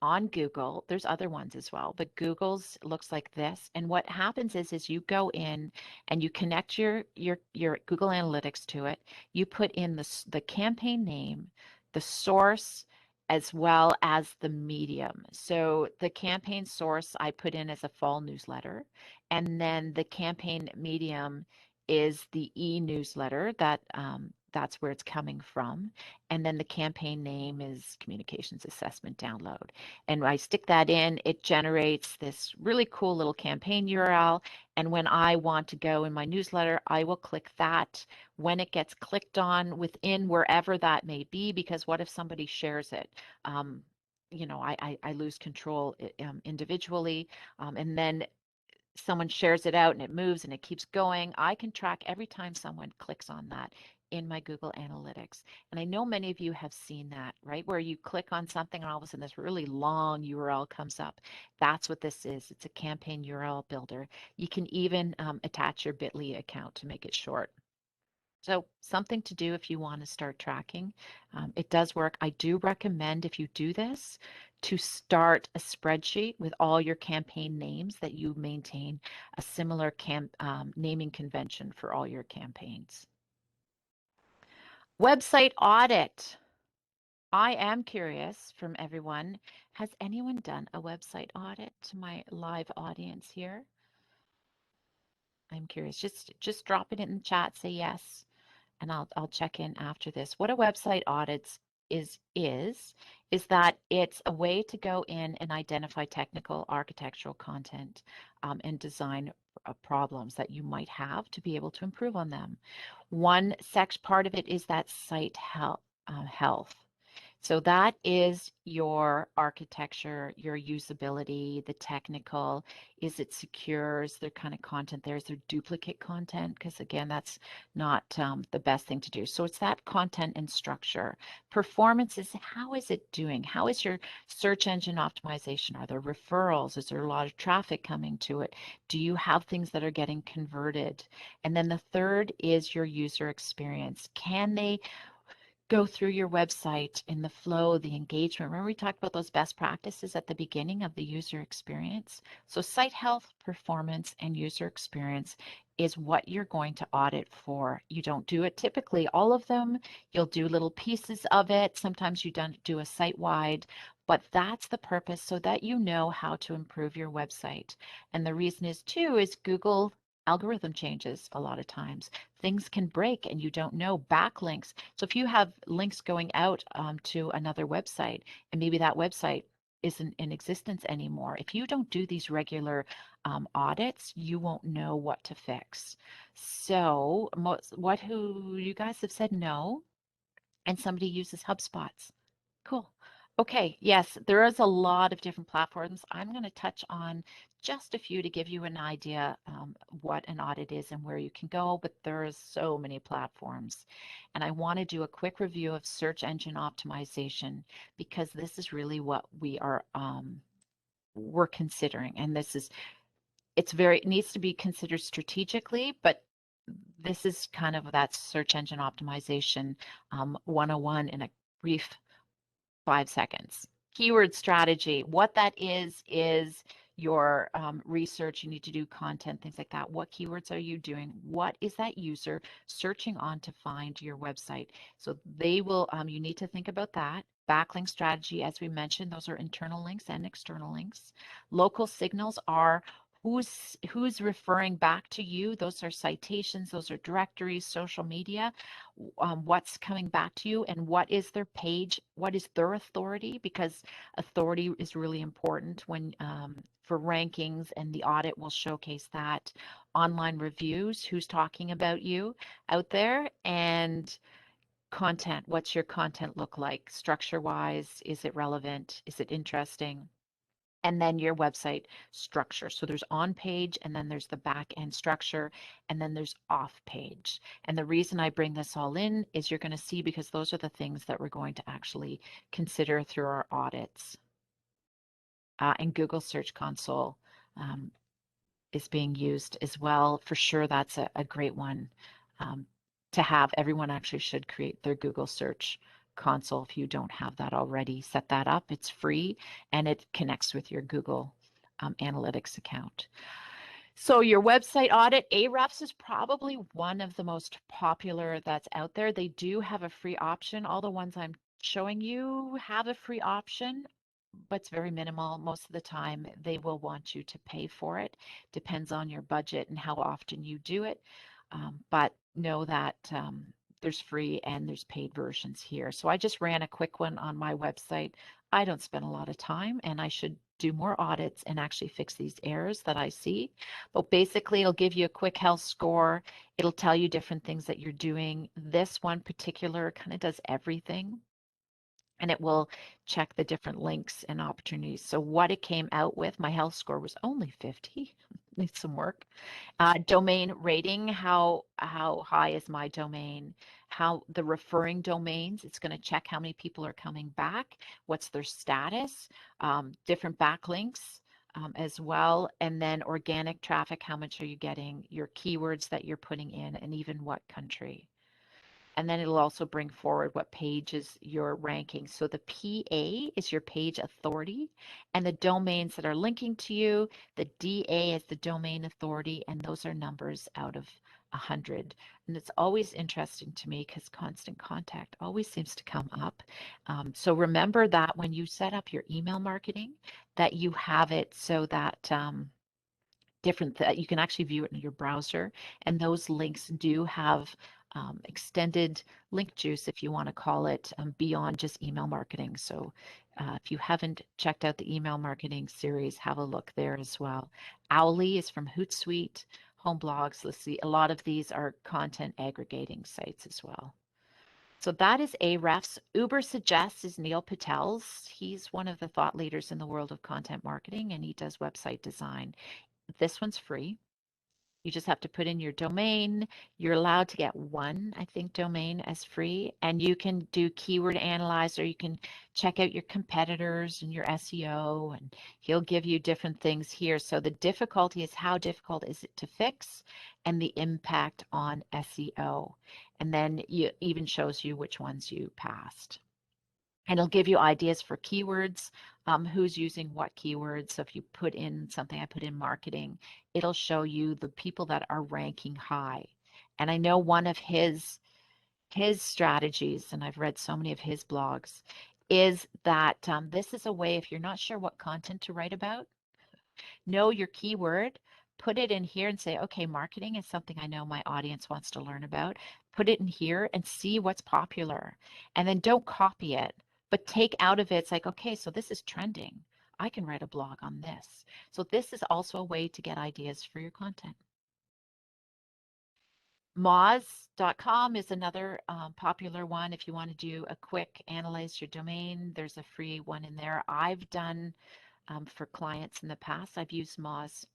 on Google. There's other ones as well, but Google's looks like this. And what happens is you go in and you connect your Google Analytics to it. You put in the campaign name, the source, as well as the medium. So the campaign source I put in as a fall newsletter, and then the campaign medium is the e-newsletter that's where it's coming from. And then the campaign name is Communications Assessment Download. And I stick that in, it generates this really cool little campaign URL. And when I want to go in my newsletter, I will click that. When it gets clicked on within wherever that may be, because what if somebody shares it? I lose control individually. And then someone shares it out and it moves and it keeps going. I can track every time someone clicks on that in my Google Analytics. And I know many of you have seen that, right? Where you click on something and all of a sudden this really long URL comes up. That's what this is. It's a campaign URL builder. You can even attach your Bitly account to make it short. So something to do if you want to start tracking. It does work. I do recommend, if you do this, to start a spreadsheet with all your campaign names, that you maintain a similar naming convention for all your campaigns. Website audit. I am curious from everyone, has anyone done a website audit? To my live audience here, I'm curious. Just drop it in the chat, say yes, and I'll check in after this. What a website audit is that it's a way to go in and identify technical architectural content and design problems that you might have to be able to improve on them. One part of it is that site health. So that is your architecture, your usability, the technical. Is it secure? Is there kind of content there? Is there duplicate content? Because again, that's not the best thing to do. So it's that content and structure. Performance is, how is it doing? How is your search engine optimization? Are there referrals? Is there a lot of traffic coming to it? Do you have things that are getting converted? And then the third is your user experience. Can they go through your website in the flow, the engagement? Remember we talked about those best practices at the beginning of the user experience? So site health, performance, and user experience is what you're going to audit for. You don't do it typically all of them. You'll do little pieces of it. Sometimes you don't do a site-wide, but that's the purpose, so that you know how to improve your website. And the reason is too, is Google algorithm changes a lot of times. Things can break and you don't know. Backlinks. So if you have links going out to another website, and maybe that website isn't in existence anymore, if you don't do these regular audits, you won't know what to fix. So who you guys have said no, and somebody uses HubSpots. Cool. Okay, yes, there is a lot of different platforms. I'm going to touch on just a few to give you an idea what an audit is and where you can go, but there are so many platforms. And I want to do a quick review of search engine optimization, because this is really what we're considering. And it needs to be considered strategically, but this is kind of that search engine optimization 101 in a brief 5 seconds. Keyword strategy. What that is your research. You need to do content, things like that. What keywords are you doing? What is that user searching on to find your website? So they will, you need to think about that. Backlink strategy, as we mentioned, those are internal links and external links. Local signals are who's referring back to you. Those are citations, those are directories, social media. What's coming back to you, and what is their page, what is their authority, because authority is really important when for rankings, and the audit will showcase that. Online reviews, who's talking about you out there, and Content, what's your content look like? Structure-wise, is it relevant? Is it interesting? And then your website structure. So there's on page, and then there's the back end structure, and then there's off page. And the reason I bring this all in is you're going to see, because those are the things that we're going to actually consider through our audits. And Google Search Console um, is being used as well. For sure, that's a great one um, to have. Everyone actually should create their Google Search Console if you don't have that already. Set that up. It's free and it connects with your Google Analytics account. So your website audit, Ahrefs is probably one of the most popular that's out there. They do have a free option. All the ones I'm showing you have a free option, but it's very minimal. Most of the time, they will want you to pay for it. Depends on your budget and how often you do it. But know that there's free and there's paid versions here. So I just ran a quick one on my website. I don't spend a lot of time, and I should do more audits and actually fix these errors that I see. But basically, it'll give you a quick health score. It'll tell you different things that you're doing. This one particular kind of does everything, and it will check the different links and opportunities. So what it came out with, my health score was only 50. Needs some work. Domain rating, how high is my domain? How the referring domains, it's going to check how many people are coming back, what's their status, different backlinks as well, and then organic traffic, how much are you getting, your keywords that you're putting in, and even what country. And then it'll also bring forward what pages you're ranking. So the PA is your page authority, and the domains that are linking to you, the DA is the domain authority, and those are numbers out of 100. And it's always interesting to me because constant contact always seems to come up. So remember that when you set up your email marketing, that you have it so that different that you can actually view it in your browser, and those links do have extended link juice, if you want to call it, beyond just email marketing. So if you haven't checked out the email marketing series, have a look there as well. Owly is from Hootsuite. Home blogs, let's see, a lot of these are content aggregating sites as well. So that is Ahrefs. Uber Suggests is Neil Patel's. He's one of the thought leaders in the world of content marketing, and he does website design. This one's free. You just have to put in your domain. You're allowed to get one, I think, domain as free, and you can do keyword analyzer. You can check out your competitors and your SEO, and he'll give you different things here. So the difficulty is, how difficult is it to fix, and the impact on SEO. And then it even shows you which ones you passed. And it'll give you ideas for keywords, who's using what keywords. So if you put in something, I put in marketing, it'll show you the people that are ranking high. And I know one of his strategies, and I've read so many of his blogs, is that this is a way, if you're not sure what content to write about, know your keyword, put it in here and say, okay, marketing is something I know my audience wants to learn about. Put it in here and see what's popular. And then don't copy it, but take out of it, it's like, okay, so this is trending. I can write a blog on this. So this is also a way to get ideas for your content. Moz.com is another popular one. If you want to do a quick analyze your domain, there's a free one in there. I've done for clients in the past, I've used Moz,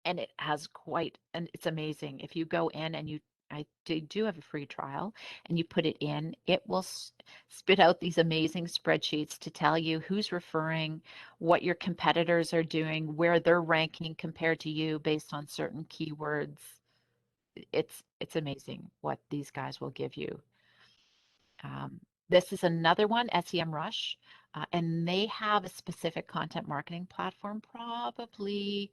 and it has quite, and it's amazing. If you go in and I do have a free trial, and you put it in, it will spit out these amazing spreadsheets to tell you who's referring, what your competitors are doing, where they're ranking compared to you based on certain keywords. It's amazing what these guys will give you. This is another one, SEMrush, and they have a specific content marketing platform, probably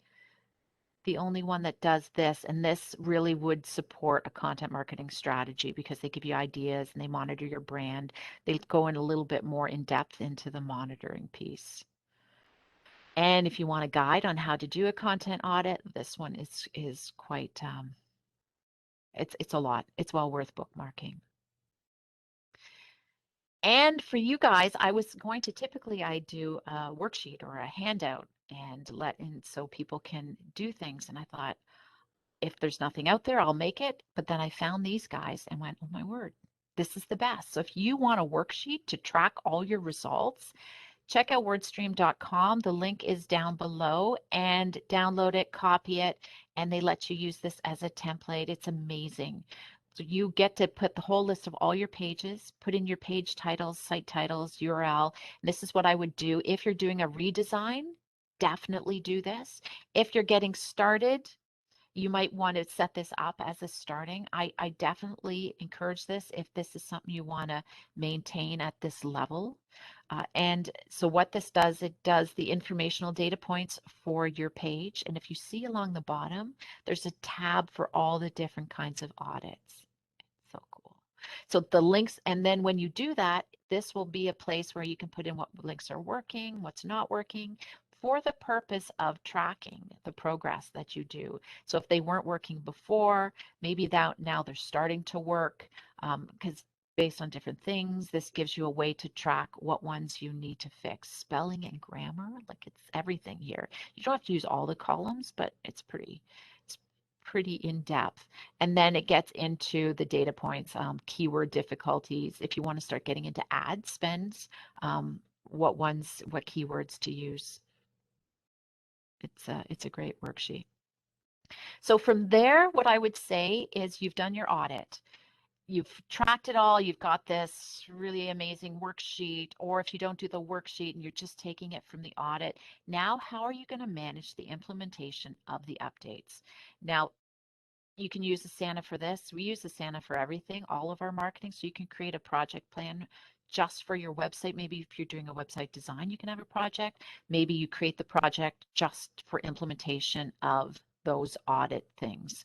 the only one that does this, and this really would support a content marketing strategy because they give you ideas and they monitor your brand. They go in a little bit more in depth into the monitoring piece. And if you want a guide on how to do a content audit, this one is quite it's a lot. It's well worth bookmarking. And for you guys, I was going to, typically I do a worksheet or a handout and let in so people can do things. And I thought, if there's nothing out there, I'll make it. But then I found these guys and went, oh my word, this is the best. So if you want a worksheet to track all your results, check out wordstream.com. The link is down below, and download it, copy it, and they let you use this as a template. It's amazing. So you get to put the whole list of all your pages, put in your page titles, site titles, URL. And this is what I would do. If you're doing a redesign, definitely do this. If you're getting started, you might want to set this up as a starting. I definitely encourage this if this is something you want to maintain at this level. And so what this does, it does the informational data points for your page. And if you see along the bottom, there's a tab for all the different kinds of audits. So cool. So the links, and then when you do that, this will be a place where you can put in what links are working, what's not working, for the purpose of tracking the progress that you do. So if they weren't working before, maybe that now they're starting to work, because based on different things, this gives you a way to track what ones you need to fix. Spelling and grammar, like it's everything here. You don't have to use all the columns, but it's pretty in depth. And then it gets into the data points, keyword difficulties. If you want to start getting into ad spends, what keywords to use. It's a great worksheet. So from there, what I would say is you've done your audit. You've tracked it all. You've got this really amazing worksheet, or if you don't do the worksheet and you're just taking it from the audit, now how are you going to manage the implementation of the updates? Now, you can use Asana for this. We use Asana for everything, all of our marketing. So you can create a project plan just for your website. Maybe if you're doing a website design, you can have a project. Maybe you create the project just for implementation of those audit things,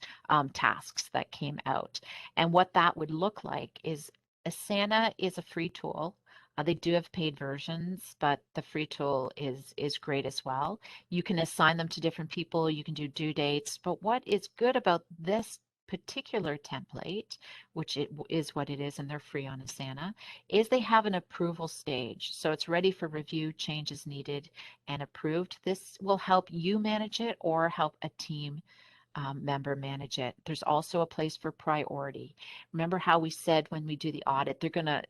tasks that came out. And what that would look like is Asana is a free tool. They do have paid versions, but the free tool is great as well. You can assign them to different people. You can do due dates. But what is good about this particular template, which it is what it is, and they're free on Asana, is they have an approval stage. So it's ready for review, changes needed, and approved. This will help you manage it or help a team member manage it. There's also a place for priority. Remember how we said when we do the audit, they're going to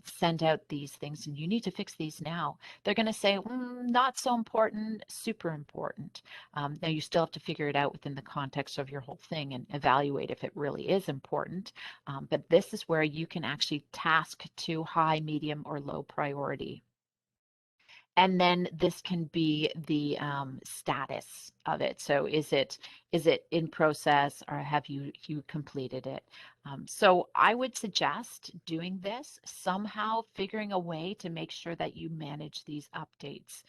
send out these things and you need to fix these now. They're going to say, not so important, super important. Now you still have to figure it out within the context of your whole thing and evaluate if it really is important. But this is where you can actually task to high, medium, or low priority. And then this can be the status of it. So is it in process, or have you completed it? So I would suggest doing this, somehow figuring a way to make sure that you manage these updates,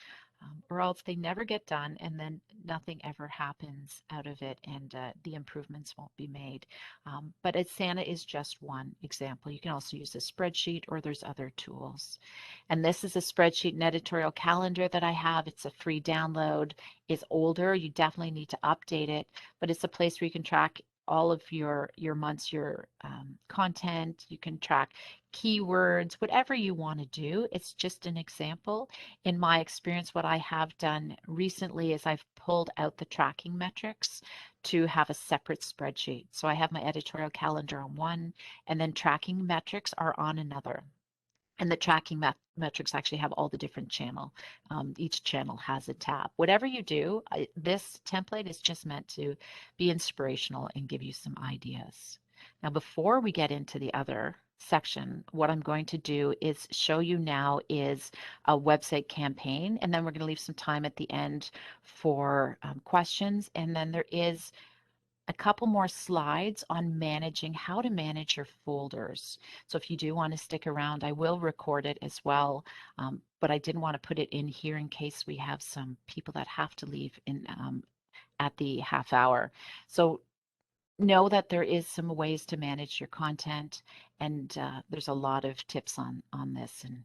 or else they never get done and then nothing ever happens out of it, and the improvements won't be made. But Asana is just one example. You can also use a spreadsheet, or there's other tools. And this is a spreadsheet and editorial calendar that I have. It's a free download. It's older. You definitely need to update it, but it's a place where you can track all of your months, your content. You can track keywords, whatever you want to do. It's just an example. In my experience, what I have done recently is I've pulled out the tracking metrics to have a separate spreadsheet. So I have my editorial calendar on one, and then tracking metrics are on another. And the tracking metrics actually have all the different channel. Each channel has a tab. Whatever you do, this template is just meant to be inspirational and give you some ideas. Now, before we get into the other section, what I'm going to do is show you now is a website campaign, and then we're going to leave some time at the end for questions. And then there is a couple more slides on how to manage your folders. So if you do want to stick around, I will record it as well, but I didn't want to put it in here in case we have some people that have to leave at the half hour. So know that there is some ways to manage your content, and there's a lot of tips on this, and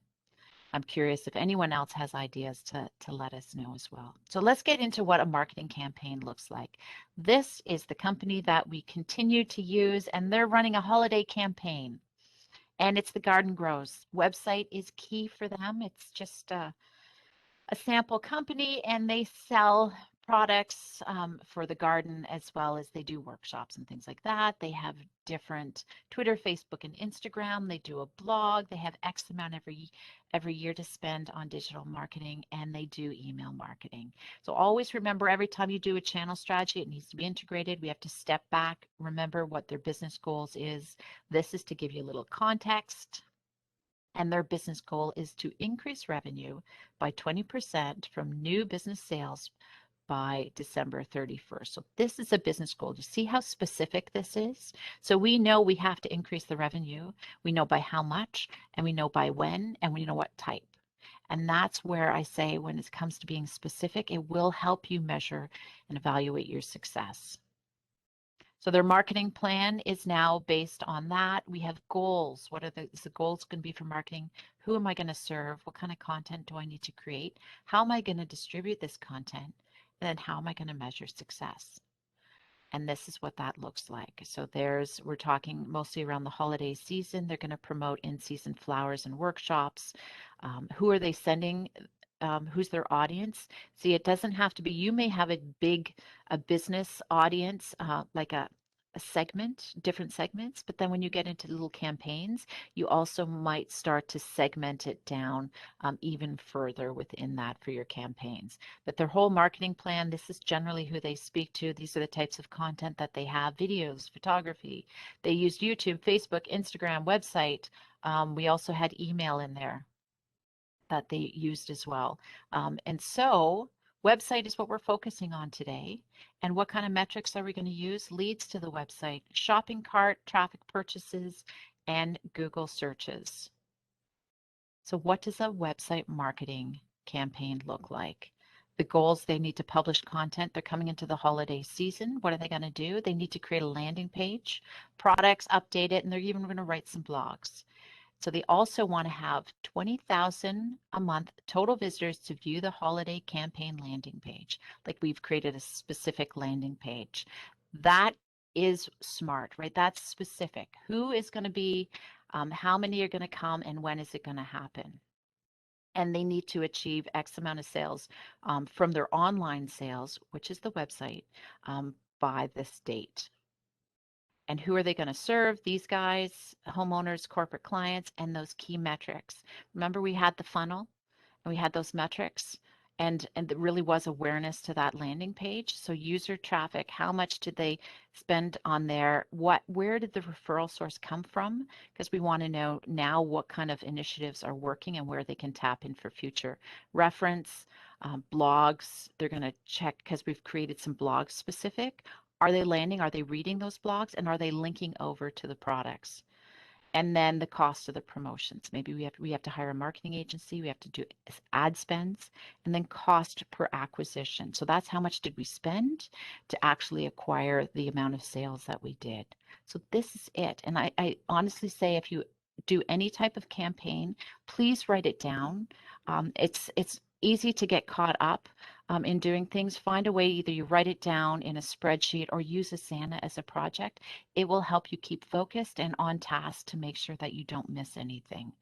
I'm curious if anyone else has ideas to let us know as well. So let's get into what a marketing campaign looks like. This is the company that we continue to use, and they're running a holiday campaign. And it's the Garden Grows. Website is key for them. It's just a sample company, and they sell products for the garden, as well as they do workshops and things like that. They have different Twitter, Facebook, and Instagram. They do a blog. They have X amount every year to spend on digital marketing, and they do email marketing. So always remember, every time you do a channel strategy, it needs to be integrated. We have to step back, remember what their business goals is. This is to give you a little context. And their business goal is to increase revenue by 20% from new business sales by December 31st. So this is a business goal. Do you see how specific this is? So we know we have to increase the revenue. We know by how much, and we know by when, and we know what type. And that's where I say, when it comes to being specific, it will help you measure and evaluate your success. So their marketing plan is now based on that. We have goals. What are the goals going to be for marketing? Who am I going to serve? What kind of content do I need to create? How am I going to distribute this content? And then how am I going to measure success? And this is what that looks like. So we're talking mostly around the holiday season. They're going to promote in-season flowers and workshops. Who are they sending? Who's their audience? See, it doesn't have to be, you may have a business audience, like a segment, different segments, but then when you get into little campaigns, you also might start to segment it down even further within that for your campaigns. But their whole marketing plan, this is generally who they speak to. These are the types of content that they have: videos, photography. They used YouTube, Facebook, Instagram, website. We also had email in there that they used as well. And so website is what we're focusing on today. And what kind of metrics are we going to use? Leads to the website, shopping cart, traffic, purchases, and Google searches. So what does a website marketing campaign look like? The goals: they need to publish content. They're coming into the holiday season. What are they going to do? They need to create a landing page, products, update it, and they're even going to write some blogs. So they also want to have 20,000 a month total visitors to view the holiday campaign landing page. Like, we've created a specific landing page. That is smart, right? That's specific. Who is going to be, how many are going to come, and when is it going to happen? And they need to achieve X amount of sales from their online sales, which is the website, by this date. And who are they going to serve? These guys, homeowners, corporate clients, and those key metrics. Remember, we had the funnel and we had those metrics, and there really was awareness to that landing page. So user traffic, how much did they spend on there? Where did the referral source come from? Because we want to know now what kind of initiatives are working and where they can tap in for future reference. Blogs, they're going to check, because we've created some blogs specific. Are they landing? Are they reading those blogs? And are they linking over to the products? And then the cost of the promotions. Maybe we have to hire a marketing agency. We have to do ad spends, and then cost per acquisition. So that's how much did we spend to actually acquire the amount of sales that we did. So this is it. And I honestly say, if you do any type of campaign, please write it down. It's easy to get caught up in doing things. Find a way, either you write it down in a spreadsheet or use Asana as a project. It will help you keep focused and on task to make sure that you don't miss anything.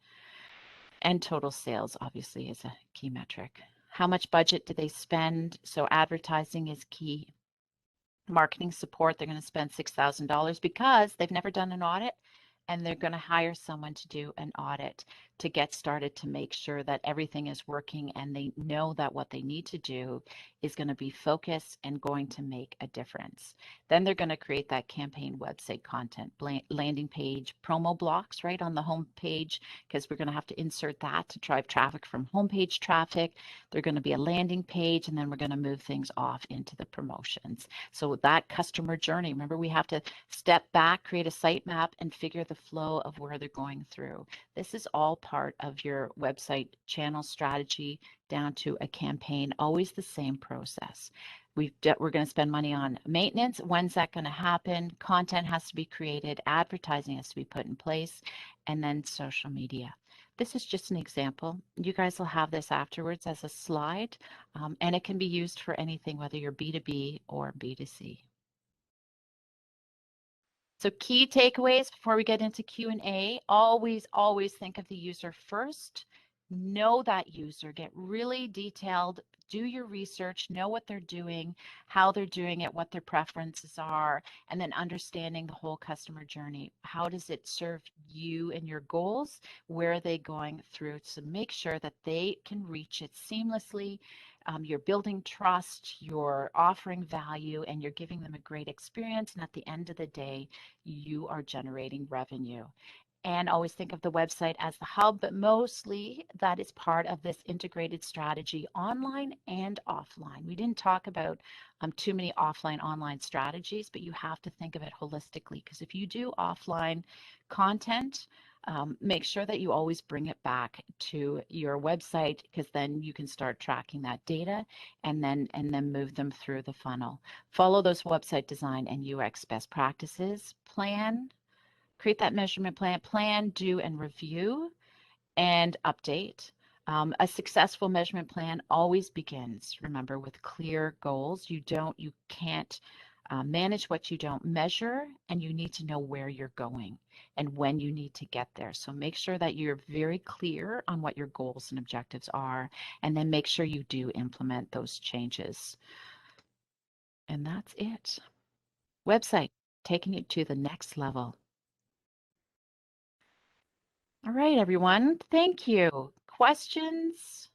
And total sales obviously is a key metric. How much budget do they spend? So advertising is key. Marketing support, they're going to spend $6,000 because they've never done an audit, and they're going to hire someone to do an audit to get started, to make sure that everything is working, and they know that what they need to do is going to be focused and going to make a difference. Then they're going to create that campaign website content, landing page, promo blocks right on the home page, because we're going to have to insert that to drive traffic from homepage traffic. They're going to be a landing page, and then we're going to move things off into the promotions. So that customer journey, remember, we have to step back, create a sitemap, and figure the flow of where they're going through. This is all part of your website channel strategy, down to a campaign, always the same process. We're going to spend money on maintenance. When's that going to happen? Content has to be created, advertising has to be put in place, and then social media. This is just an example. You guys will have this afterwards as a slide, and it can be used for anything, whether you're B2B or B2C. So key takeaways before we get into Q&A: always think of the user first. Know that user. Get really detailed Do your research, know what they're doing, how they're doing it, what their preferences are, and then understanding the whole customer journey. How does it serve you and your goals? Where are they going through? So make sure that they can reach it seamlessly. You're building trust, you're offering value, and you're giving them a great experience. And at the end of the day, you are generating revenue. And always think of the website as the hub, but mostly that is part of this integrated strategy, online and offline. We didn't talk about too many offline, online strategies, but you have to think of it holistically, because if you do offline content, make sure that you always bring it back to your website, because then you can start tracking that data and then move them through the funnel. Follow those website design and UX best practices. Create that measurement plan, do and review, and update. A successful measurement plan always begins, remember, with clear goals. You can't manage what you don't measure, and you need to know where you're going and when you need to get there. So make sure that you're very clear on what your goals and objectives are, and then make sure you do implement those changes. And that's it. Website, taking it to the next level. All right, everyone. Thank you. Questions?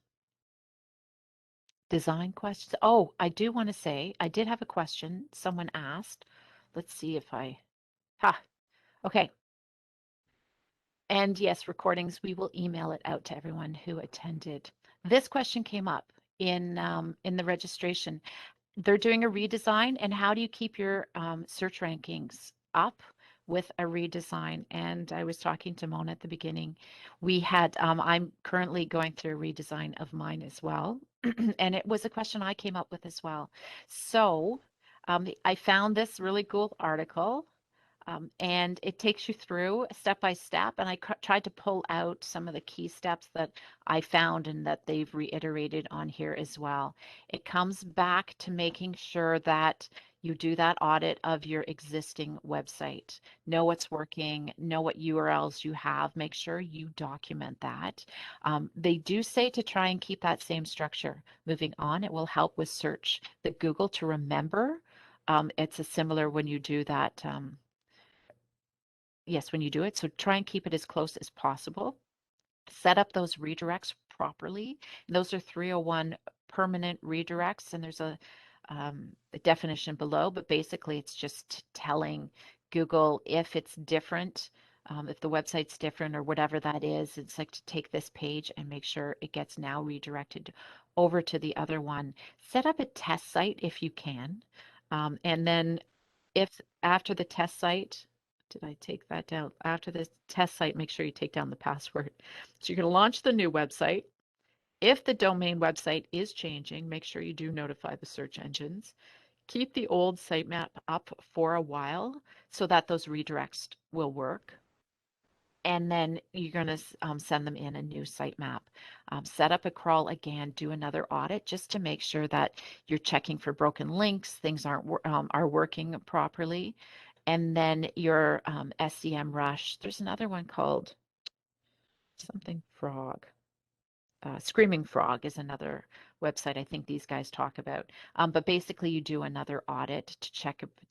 Design questions? Oh, I do want to say I did have a question someone asked. Let's see if okay. And yes, recordings, we will email it out to everyone who attended. This question came up in the registration. They're doing a redesign, and how do you keep your search rankings up with a redesign? And I was talking to Mona at the beginning. I'm currently going through a redesign of mine as well, and it was a question I came up with as well. So I found this really cool article, and it takes you through step by step. And I tried to pull out some of the key steps that I found and that they've reiterated on here as well. It comes back to making sure that you do that audit of your existing website. Know what's working, know what URLs you have, make sure you document that. They do say to try and keep that same structure moving on. It will help with search, the Google to remember. It's a similar when you do that. Yes, when you do it. So try and keep it as close as possible. Set up those redirects properly. Those are 301 permanent redirects, and there's a definition below, but basically it's just telling Google if it's different, if the website's different or whatever that is. It's like to take this page and make sure it gets now redirected over to the other one. Set up a test site if you can. And then if after the test site, did I take that down? After the test site, make sure you take down the password. So you're going to launch the new website. If the domain website is changing, make sure you do notify the search engines. Keep the old sitemap up for a while so that those redirects will work. And then you're going to send them in a new sitemap. Set up a crawl again, do another audit just to make sure that you're checking for broken links, things are working properly. And then your SEM rush. There's another one called something frog. Screaming Frog is another website I think these guys talk about. But basically, you do another audit to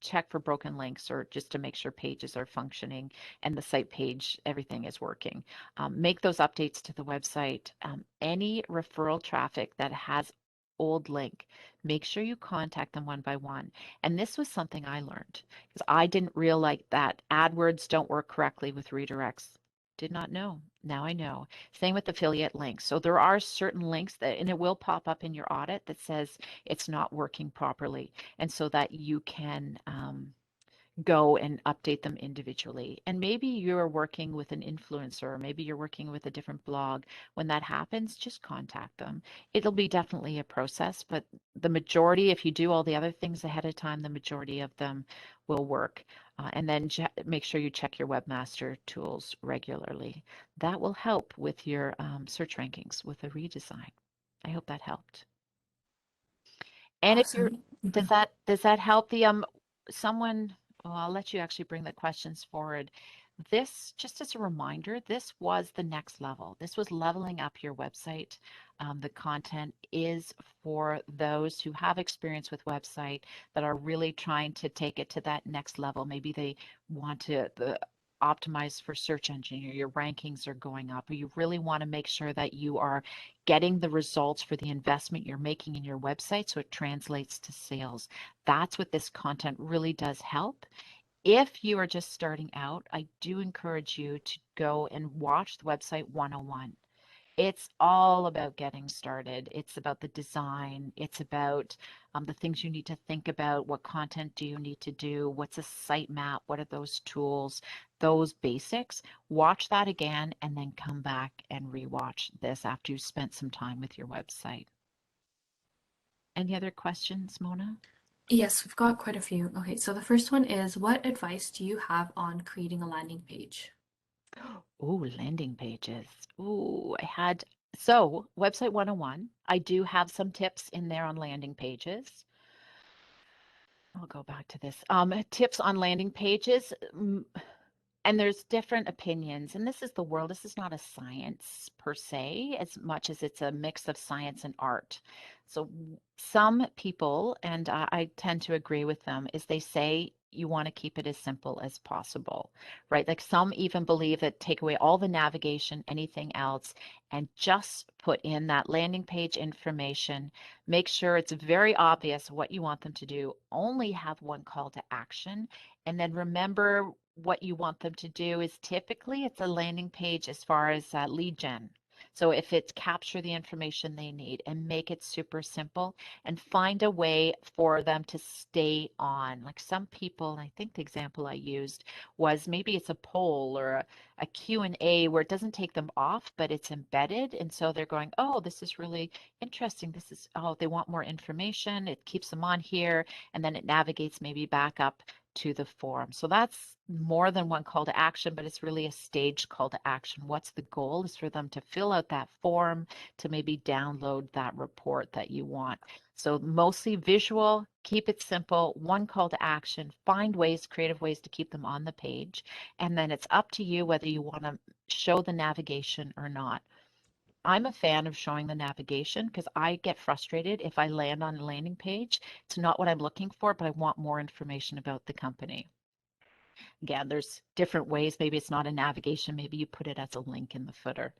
check for broken links, or just to make sure pages are functioning and the site page, everything is working. Make those updates to the website. Any referral traffic that has old link, make sure you contact them one by one. And this was something I learned, because I didn't realize that AdWords don't work correctly with redirects. Did not know. Now I know. Same with affiliate links. So there are certain links that, and it will pop up in your audit that says it's not working properly. And so that you can go and update them individually. And maybe you're working with an influencer, or maybe you're working with a different blog. When that happens, just contact them. It'll be definitely a process, but the majority, if you do all the other things ahead of time, the majority of them will work. And then make sure you check your Webmaster tools regularly. That will help with your search rankings with a redesign. I hope that helped. And if you're, does that help? Someone, well, I'll let you actually bring the questions forward. this, just as a reminder, this was the next level. This was leveling up your website. The content is for those who have experience with website that are really trying to take it to that next level. Maybe they want to optimize for search engine, or your rankings are going up, or you really want to make sure that you are getting the results for the investment you're making in your website so it translates to sales. That's what this content really does help. If you are just starting out, I do encourage you to go and watch the website 101. It's all about getting started. It's about the design. It's about the things you need to think about. What content do you need to do? What's a sitemap? What are those tools? Those basics. Watch that again and then come back and rewatch this after you've spent some time with your website. Any other questions, Mona? Yes, we've got quite a few. Okay, so the first one is, what advice do you have on creating a landing page? Oh, landing pages. Oh, so website 101. I do have some tips in there on landing pages. I'll go back to this. Tips on landing pages. And there's different opinions, and this is the world. This is not a science per se, as much as it's a mix of science and art. So some people, and I tend to agree with them, is they say you want to keep it as simple as possible, right? Like some even believe that take away all the navigation, anything else, and just put in that landing page information. Make sure it's very obvious what you want them to do. Only have one call to action, and then remember what you want them to do is typically it's a landing page as far as lead gen. So if it's capture the information they need and make it super simple and find a way for them to stay on. Like some people, and I think the example I used was maybe it's a poll or a Q&A where it doesn't take them off, but it's embedded. And so they're going, oh, this is really interesting. This is, oh, they want more information. It keeps them on here. And then it navigates maybe back up to the forum. So that's more than one call to action, but it's really a staged call to action. What's the goal is for them to fill out that form, to maybe download that report that you want. So mostly visual, keep it simple, one call to action, find ways, creative ways to keep them on the page. And then it's up to you whether you want to show the navigation or not. I'm a fan of showing the navigation because I get frustrated if I land on a landing page. It's not what I'm looking for, but I want more information about the company. Again, there's different ways. Maybe it's not a navigation. Maybe you put it as a link in the footer.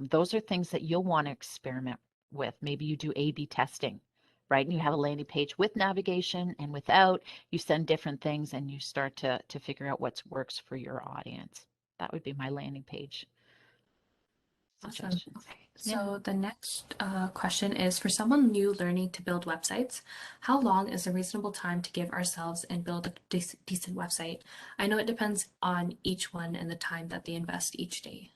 Those are things that you'll want to experiment with. Maybe you do A/B testing, right? And you have a landing page with navigation and without. You send different things and you start to figure out what works for your audience. That would be my landing page Awesome. suggestions. Okay. Yeah. So the next question is, for someone new learning to build websites, how long is a reasonable time to give ourselves and build a decent website? I know it depends on each one and the time that they invest each day.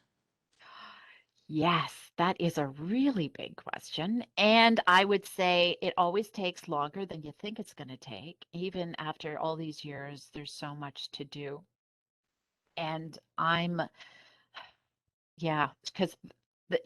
Yes, that is a really big question. And I would say it always takes longer than you think it's going to take. Even after all these years, there's so much to do. And yeah, because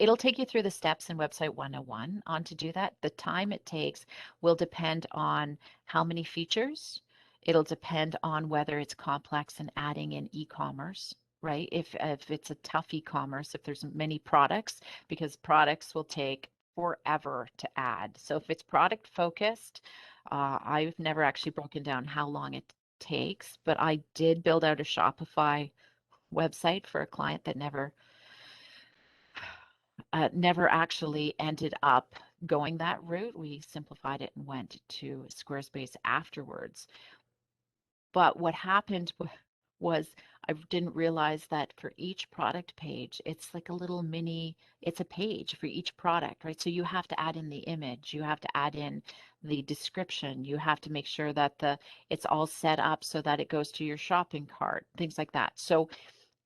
it'll take you through the steps in Website 101 on to do that. The time it takes will depend on how many features. It'll depend on whether it's complex and adding in e-commerce, right? If it's a tough e-commerce, if there's many products, because products will take forever to add. So if it's product focused, I've never actually broken down how long it takes, but I did build out a Shopify website for a client that never actually ended up going that route. We simplified it and went to Squarespace afterwards. But what happened was I didn't realize that for each product page, it's like a little mini, it's a page for each product, right? So you have to add in the image, you have to add in the description, you have to make sure that it's all set up so that it goes to your shopping cart, things like that. So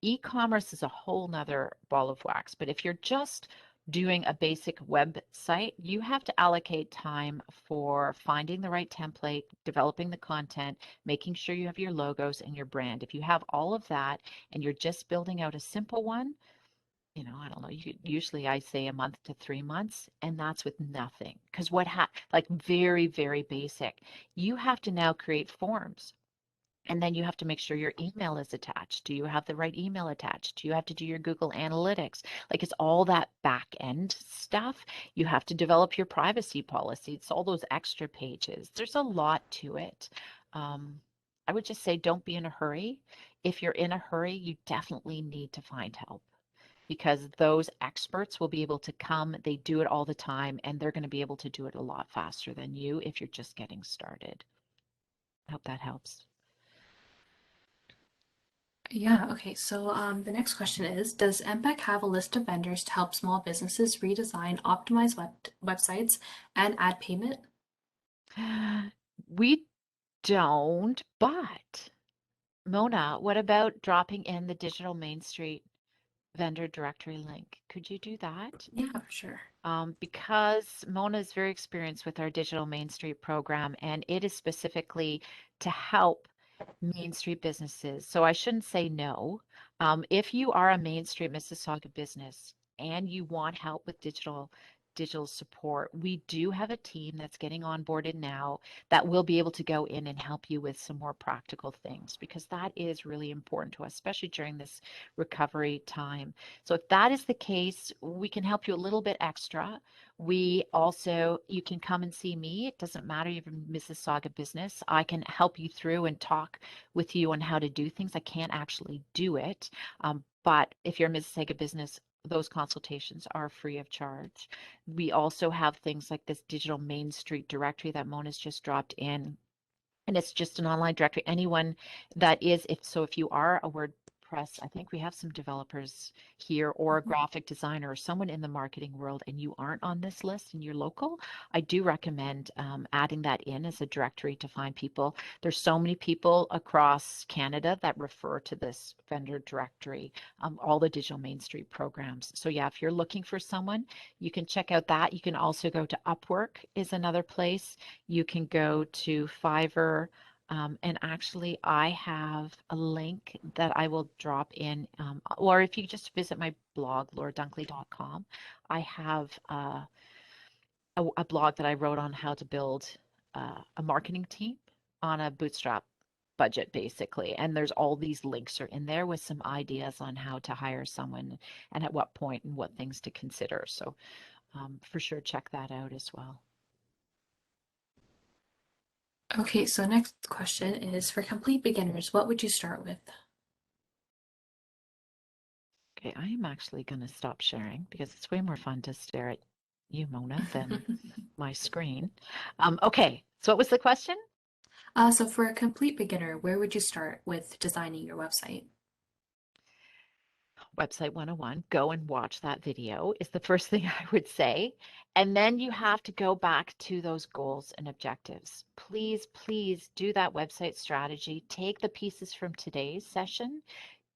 e-commerce is a whole nother ball of wax, but if you're just doing a basic website, you have to allocate time for finding the right template, developing the content, making sure you have your logos and your brand. If you have all of that and you're just building out a simple one, I don't know, usually I say a month to 3 months, and that's with nothing. Because like very, very basic, you have to now create forms. And then you have to make sure your email is attached. Do you have the right email attached? Do you have to do your Google Analytics? Like it's all that back end stuff. You have to develop your privacy policy. It's all those extra pages. There's a lot to it. Um, I would just say don't be in a hurry. If you're in a hurry, you definitely need to find help because those experts will be able to come. They do it all the time and they're going to be able to do it a lot faster than you if you're just getting started. I hope that helps. Yeah, okay. So the next question is, does MBEC have a list of vendors to help small businesses redesign, optimize websites, and add payment? We don't, but Mona, what about dropping in the digital Main Street vendor directory link? Could you do that? Yeah, for sure. Because Mona is very experienced with our digital Main Street program, and it is specifically to help Main Street businesses. So I shouldn't say no. If you are a Main Street Mississauga business and you want help with digital support, we do have a team that's getting onboarded now that will be able to go in and help you with some more practical things because that is really important to us, especially during this recovery time. So if that is the case, we can help you a little bit extra. We also, you can come and see me. It doesn't matter if you're a Mississauga business. I can help you through and talk with you on how to do things. I can't actually do it. But if you're a Mississauga business, those consultations are free of charge. We also have things like this digital Main Street directory that Mona's just dropped in. And it's just an online directory. Anyone that is, if you are a WordPress, I think we have some developers here or a Mhm. graphic designer or someone in the marketing world and you aren't on this list and you're local, I do recommend adding that in as a directory to find people. There's so many people across Canada that refer to this vendor directory, all the digital Main Street programs. So yeah, if you're looking for someone, you can check out that. You can also go to Upwork is another place. You can go to Fiverr. And actually, I have a link that I will drop in, or if you just visit my blog, lauradunkley.com, I have a blog that I wrote on how to build a marketing team on a bootstrap budget, basically. And there's all these links are in there with some ideas on how to hire someone and at what point and what things to consider. So for sure, check that out as well. Okay, so next question is for complete beginners, what would you start with? Okay, I am actually going to stop sharing because it's way more fun to stare at you, Mona, than my screen. Okay, so what was the question? So for a complete beginner, where would you start with designing your website? Website 101, go and watch that video is the first thing I would say. And then you have to go back to those goals and objectives. Please, please do that website strategy. Take the pieces from today's session,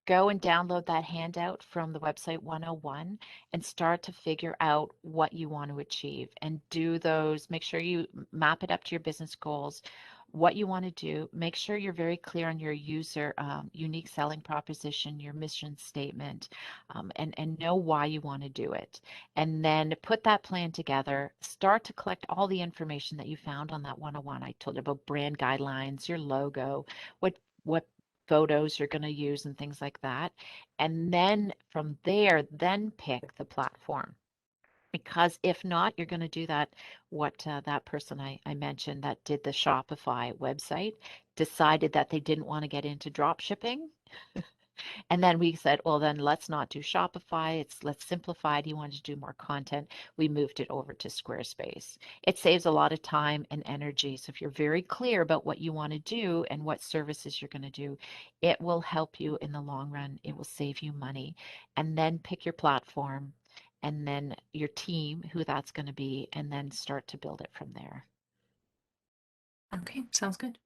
go and download that handout from the website 101 and start to figure out what you want to achieve and do those. Make sure you map it up to your business goals, what you want to do. Make sure you're very clear on your user unique selling proposition, your mission statement, and know why you want to do it. And then put that plan together. Start to collect all the information that you found on that 101. I told you about brand guidelines, your logo, what photos you're going to use and things like that. And then from there, then pick the platform. Because if not, you're going to do that. What that person I mentioned that did the Shopify website decided that they didn't want to get into drop shipping. And then we said, well, then let's not do Shopify. Let's simplify it. He wanted to do more content. We moved it over to Squarespace. It saves a lot of time and energy. So if you're very clear about what you want to do and what services you're going to do, it will help you in the long run. It will save you money. And then pick your platform and then your team, who that's going to be, and then start to build it from there. Okay, sounds good.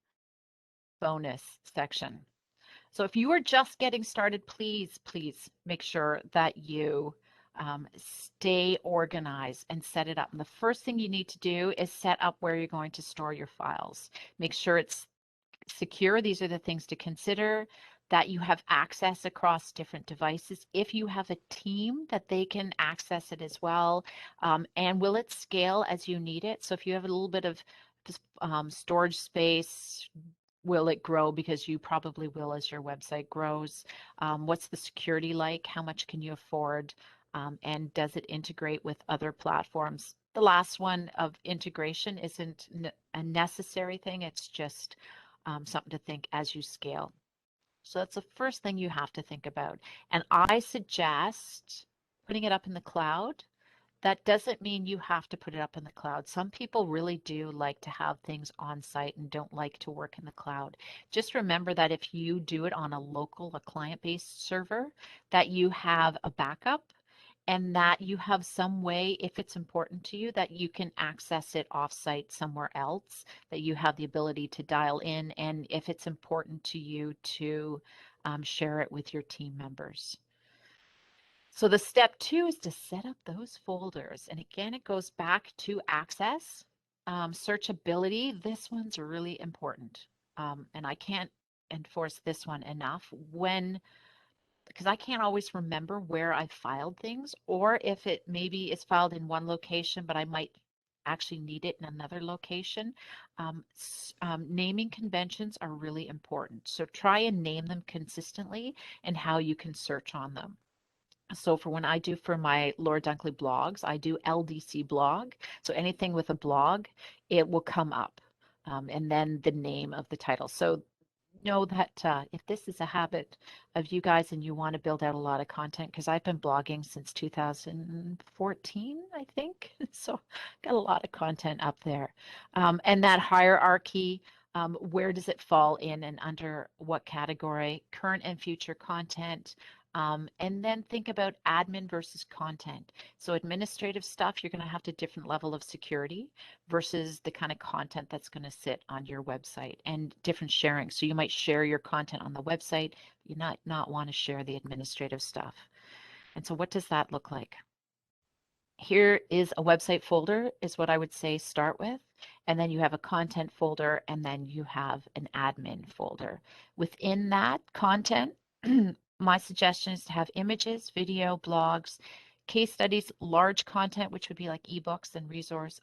Bonus section. So if you are just getting started, please, please make sure that you stay organized and set it up. And the first thing you need to do is set up where you're going to store your files. Make sure it's secure. These are the things to consider, that you have access across different devices. If you have a team, that they can access it as well. And will it scale as you need it? So if you have a little bit of storage space, will it grow? Because you probably will as your website grows. What's the security like? How much can you afford? And does it integrate with other platforms? The last one of integration isn't a necessary thing. It's just something to think as you scale. So that's the first thing you have to think about. And I suggest putting it up in the cloud. That doesn't mean you have to put it up in the cloud. Some people really do like to have things on site and don't like to work in the cloud. Just remember that if you do it on a client-based server, that you have a backup and that you have some way, if it's important to you, that you can access it offsite somewhere else, that you have the ability to dial in, and if it's important to you to share it with your team members. So the step 2 is to set up those folders. And again, it goes back to access, searchability. This one's really important. And I can't enforce this one enough because I can't always remember where I filed things, or if it maybe is filed in one location, but I might actually need it in another location. Naming conventions are really important. So try and name them consistently and how you can search on them. So for when I do for my Laura Dunkley blogs, I do LDC blog. So anything with a blog, it will come up. And then the name of the title. So know that if this is a habit of you guys and you want to build out a lot of content, because I've been blogging since 2014, I think. So got a lot of content up there. And that hierarchy, where does it fall in and under what category? Current and future content. And then think about admin versus content. So administrative stuff, you're going to have a different level of security versus the kind of content that's going to sit on your website, and different sharing. So you might share your content on the website, you not want to share the administrative stuff. And so what does that look like? Here is a website folder is what I would say start with. And then you have a content folder, and then you have an admin folder. Within that content, my suggestion is to have images, video, blogs, case studies, large content, which would be like ebooks and resource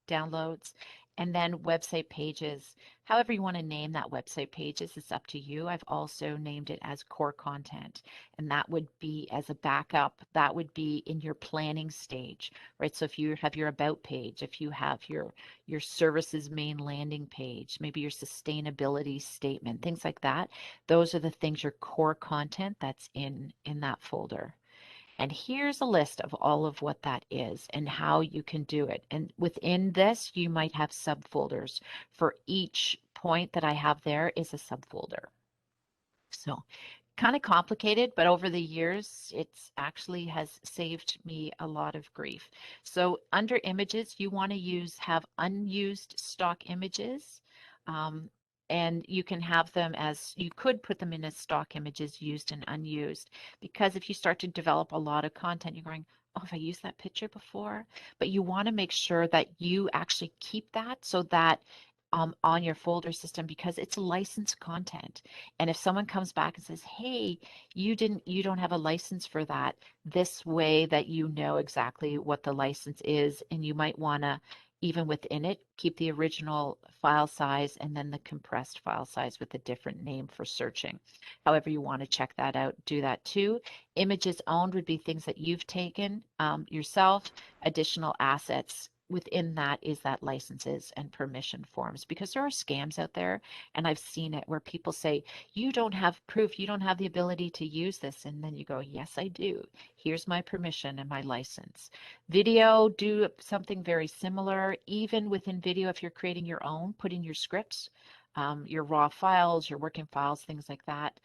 downloads, and then website pages. However you want to name that website pages, it's up to you. I've also named it as core content, and that would be as a backup. That would be in your planning stage, right? So if you have your about page, if you have your services main landing page, maybe your sustainability statement, things like that, those are the things, your core content that's in that folder. And here's a list of all of what that is and how you can do it. And within this, you might have subfolders. For each point that I have there is a subfolder. So kind of complicated, but over the years, it's actually has saved me a lot of grief. So under images, you want to have unused stock images. Um, and you can have them as, you could put them in as stock images, used and unused, because if you start to develop a lot of content, you're going, oh, have I used that picture before? But you want to make sure that you actually keep that so that on your folder system, because it's licensed content. And if someone comes back and says, hey, you don't have a license for that, this way that you know exactly what the license is, and you might want to, even within it, keep the original file size and then the compressed file size with a different name for searching. However you want to check that out, do that too. Images owned would be things that you've taken yourself. Additional assets within that is that licenses and permission forms, because there are scams out there, and I've seen it where people say, you don't have proof, you don't have the ability to use this, and then you go, yes, I do. Here's my permission and my license. Video, do something very similar. Even within video, if you're creating your own, put in your scripts, your raw files, your working files, things like that,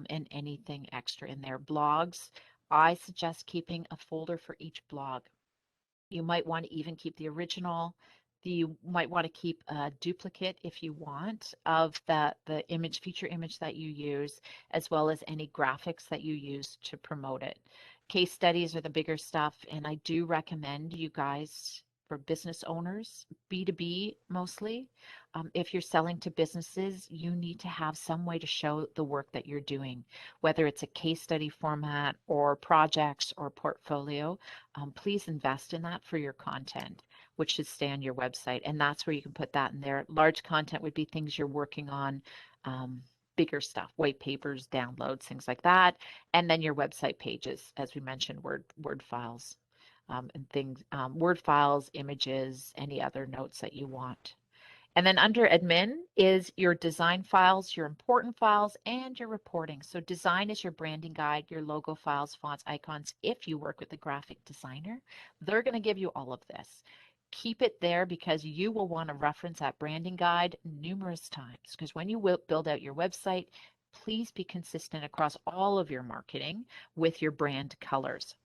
and anything extra in there. Blogs, I suggest keeping a folder for each blog. You might want to even keep the original. You might want to keep a duplicate if you want of the feature image that you use, as well as any graphics that you use to promote it. Case studies are the bigger stuff, and I do recommend you guys, for business owners, B2B mostly, if you're selling to businesses, you need to have some way to show the work that you're doing, whether it's a case study format or projects or portfolio. Please invest in that for your content. which should stay on your website. And that's where you can put that in there. Large content would be things you're working on, bigger stuff, white papers, downloads, things like that. And then your website pages, as we mentioned, Word files, and things, Word files, images, any other notes that you want. And then under admin is your design files, your important files, and your reporting. So design is your branding guide, your logo files, fonts, icons. If you work with a graphic designer, they're going to give you all of this. Keep it there because you will want to reference that branding guide numerous times. Because when you will build out your website, please be consistent across all of your marketing with your brand colors.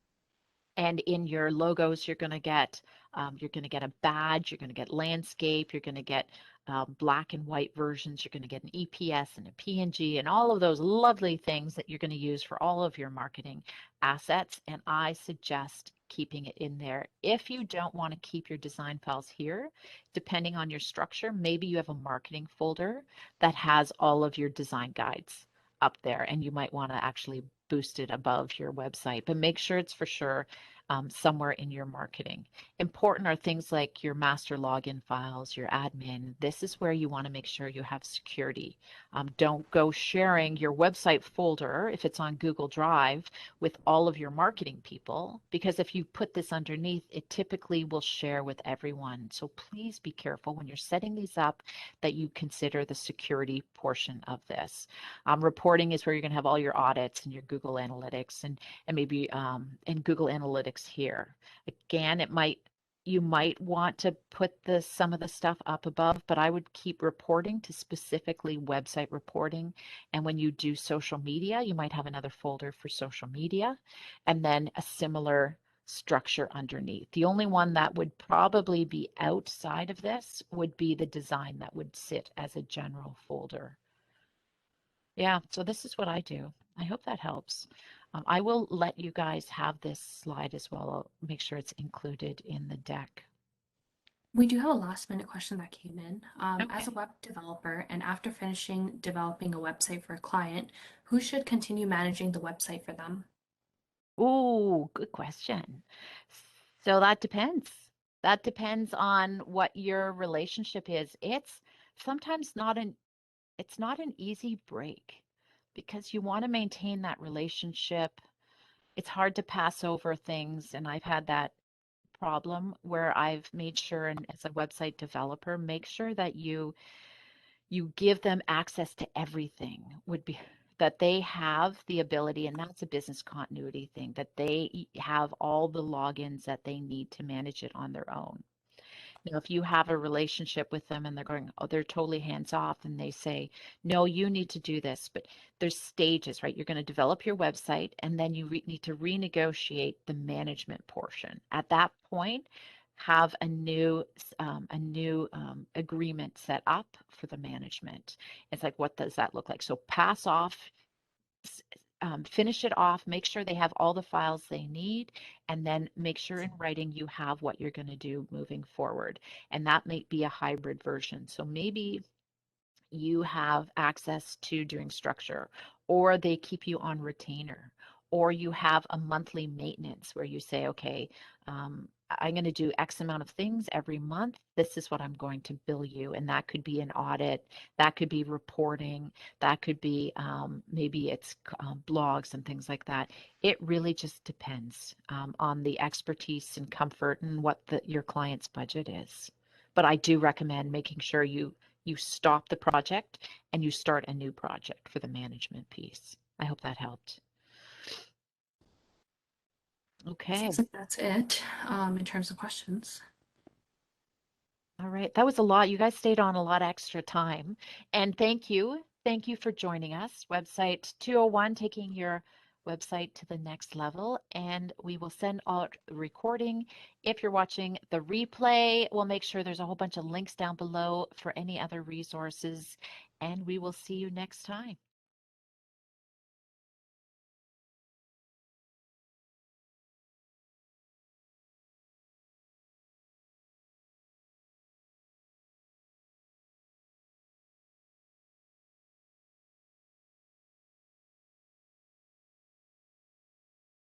And in your logos, you're going to get a badge, you're going to get landscape, you're going to get black and white versions, you're going to get an EPS and a PNG and all of those lovely things that you're going to use for all of your marketing assets. And I suggest keeping it in there. If you don't want to keep your design files here, depending on your structure, maybe you have a marketing folder that has all of your design guides up there, and you might want to actually boost it above your website, but make sure it's for sure somewhere in your marketing. Important are things like your master login files, your admin. This is where you want to make sure you have security. Don't go sharing your website folder if it's on Google Drive with all of your marketing people, because if you put this underneath, it typically will share with everyone. So please be careful when you're setting these up that you consider the security portion of this. Reporting is where you're going to have all your audits and your Google Analytics and maybe in Google Analytics here. Again, you might want to put some of the stuff up above, but I would keep reporting to specifically website reporting. And when you do social media, you might have another folder for social media and then a similar structure underneath. The only one that would probably be outside of this would be the design that would sit as a general folder. Yeah, so this is what I do. I hope that helps. I will let you guys have this slide as well. I'll make sure it's included in the deck. We do have a last minute question that came in. As a Okay. web developer and after finishing developing a website for a client, who should continue managing the website for them? Ooh, good question. So that depends. That depends on what your relationship is. It's sometimes it's not an easy break because you want to maintain that relationship. It's hard to pass over things, and I've had that problem where I've made sure, and as a website developer, make sure that you give them access to everything, would be that they have the ability, and that's a business continuity thing, that they have all the logins that they need to manage it on their own. Now, if you have a relationship with them and they're going, oh, they're totally hands off, and they say, no, you need to do this, but there's stages, right? You're going to develop your website and then you need to renegotiate the management portion. At that point, have a new agreement set up for the management. It's like, what does that look like? So pass off, finish it off, make sure they have all the files they need, and then make sure in writing you have what you're going to do moving forward. And that may be a hybrid version. So maybe you have access to doing structure, or they keep you on retainer, or you have a monthly maintenance where you say, okay, I'm going to do X amount of things every month. This is what I'm going to bill you. And that could be an audit, that could be reporting, that could be maybe it's blogs and things like that. It really just depends on the expertise and comfort and what your client's budget is. But I do recommend making sure you stop the project and you start a new project for the management piece. I hope that helped. Okay. Seems like that's it in terms of questions. All right. That was a lot. You guys stayed on a lot of extra time. And thank you. Thank you for joining us. Website 201, taking your website to the next level. And we will send out the recording. If you're watching the replay, we'll make sure there's a whole bunch of links down below for any other resources. And we will see you next time.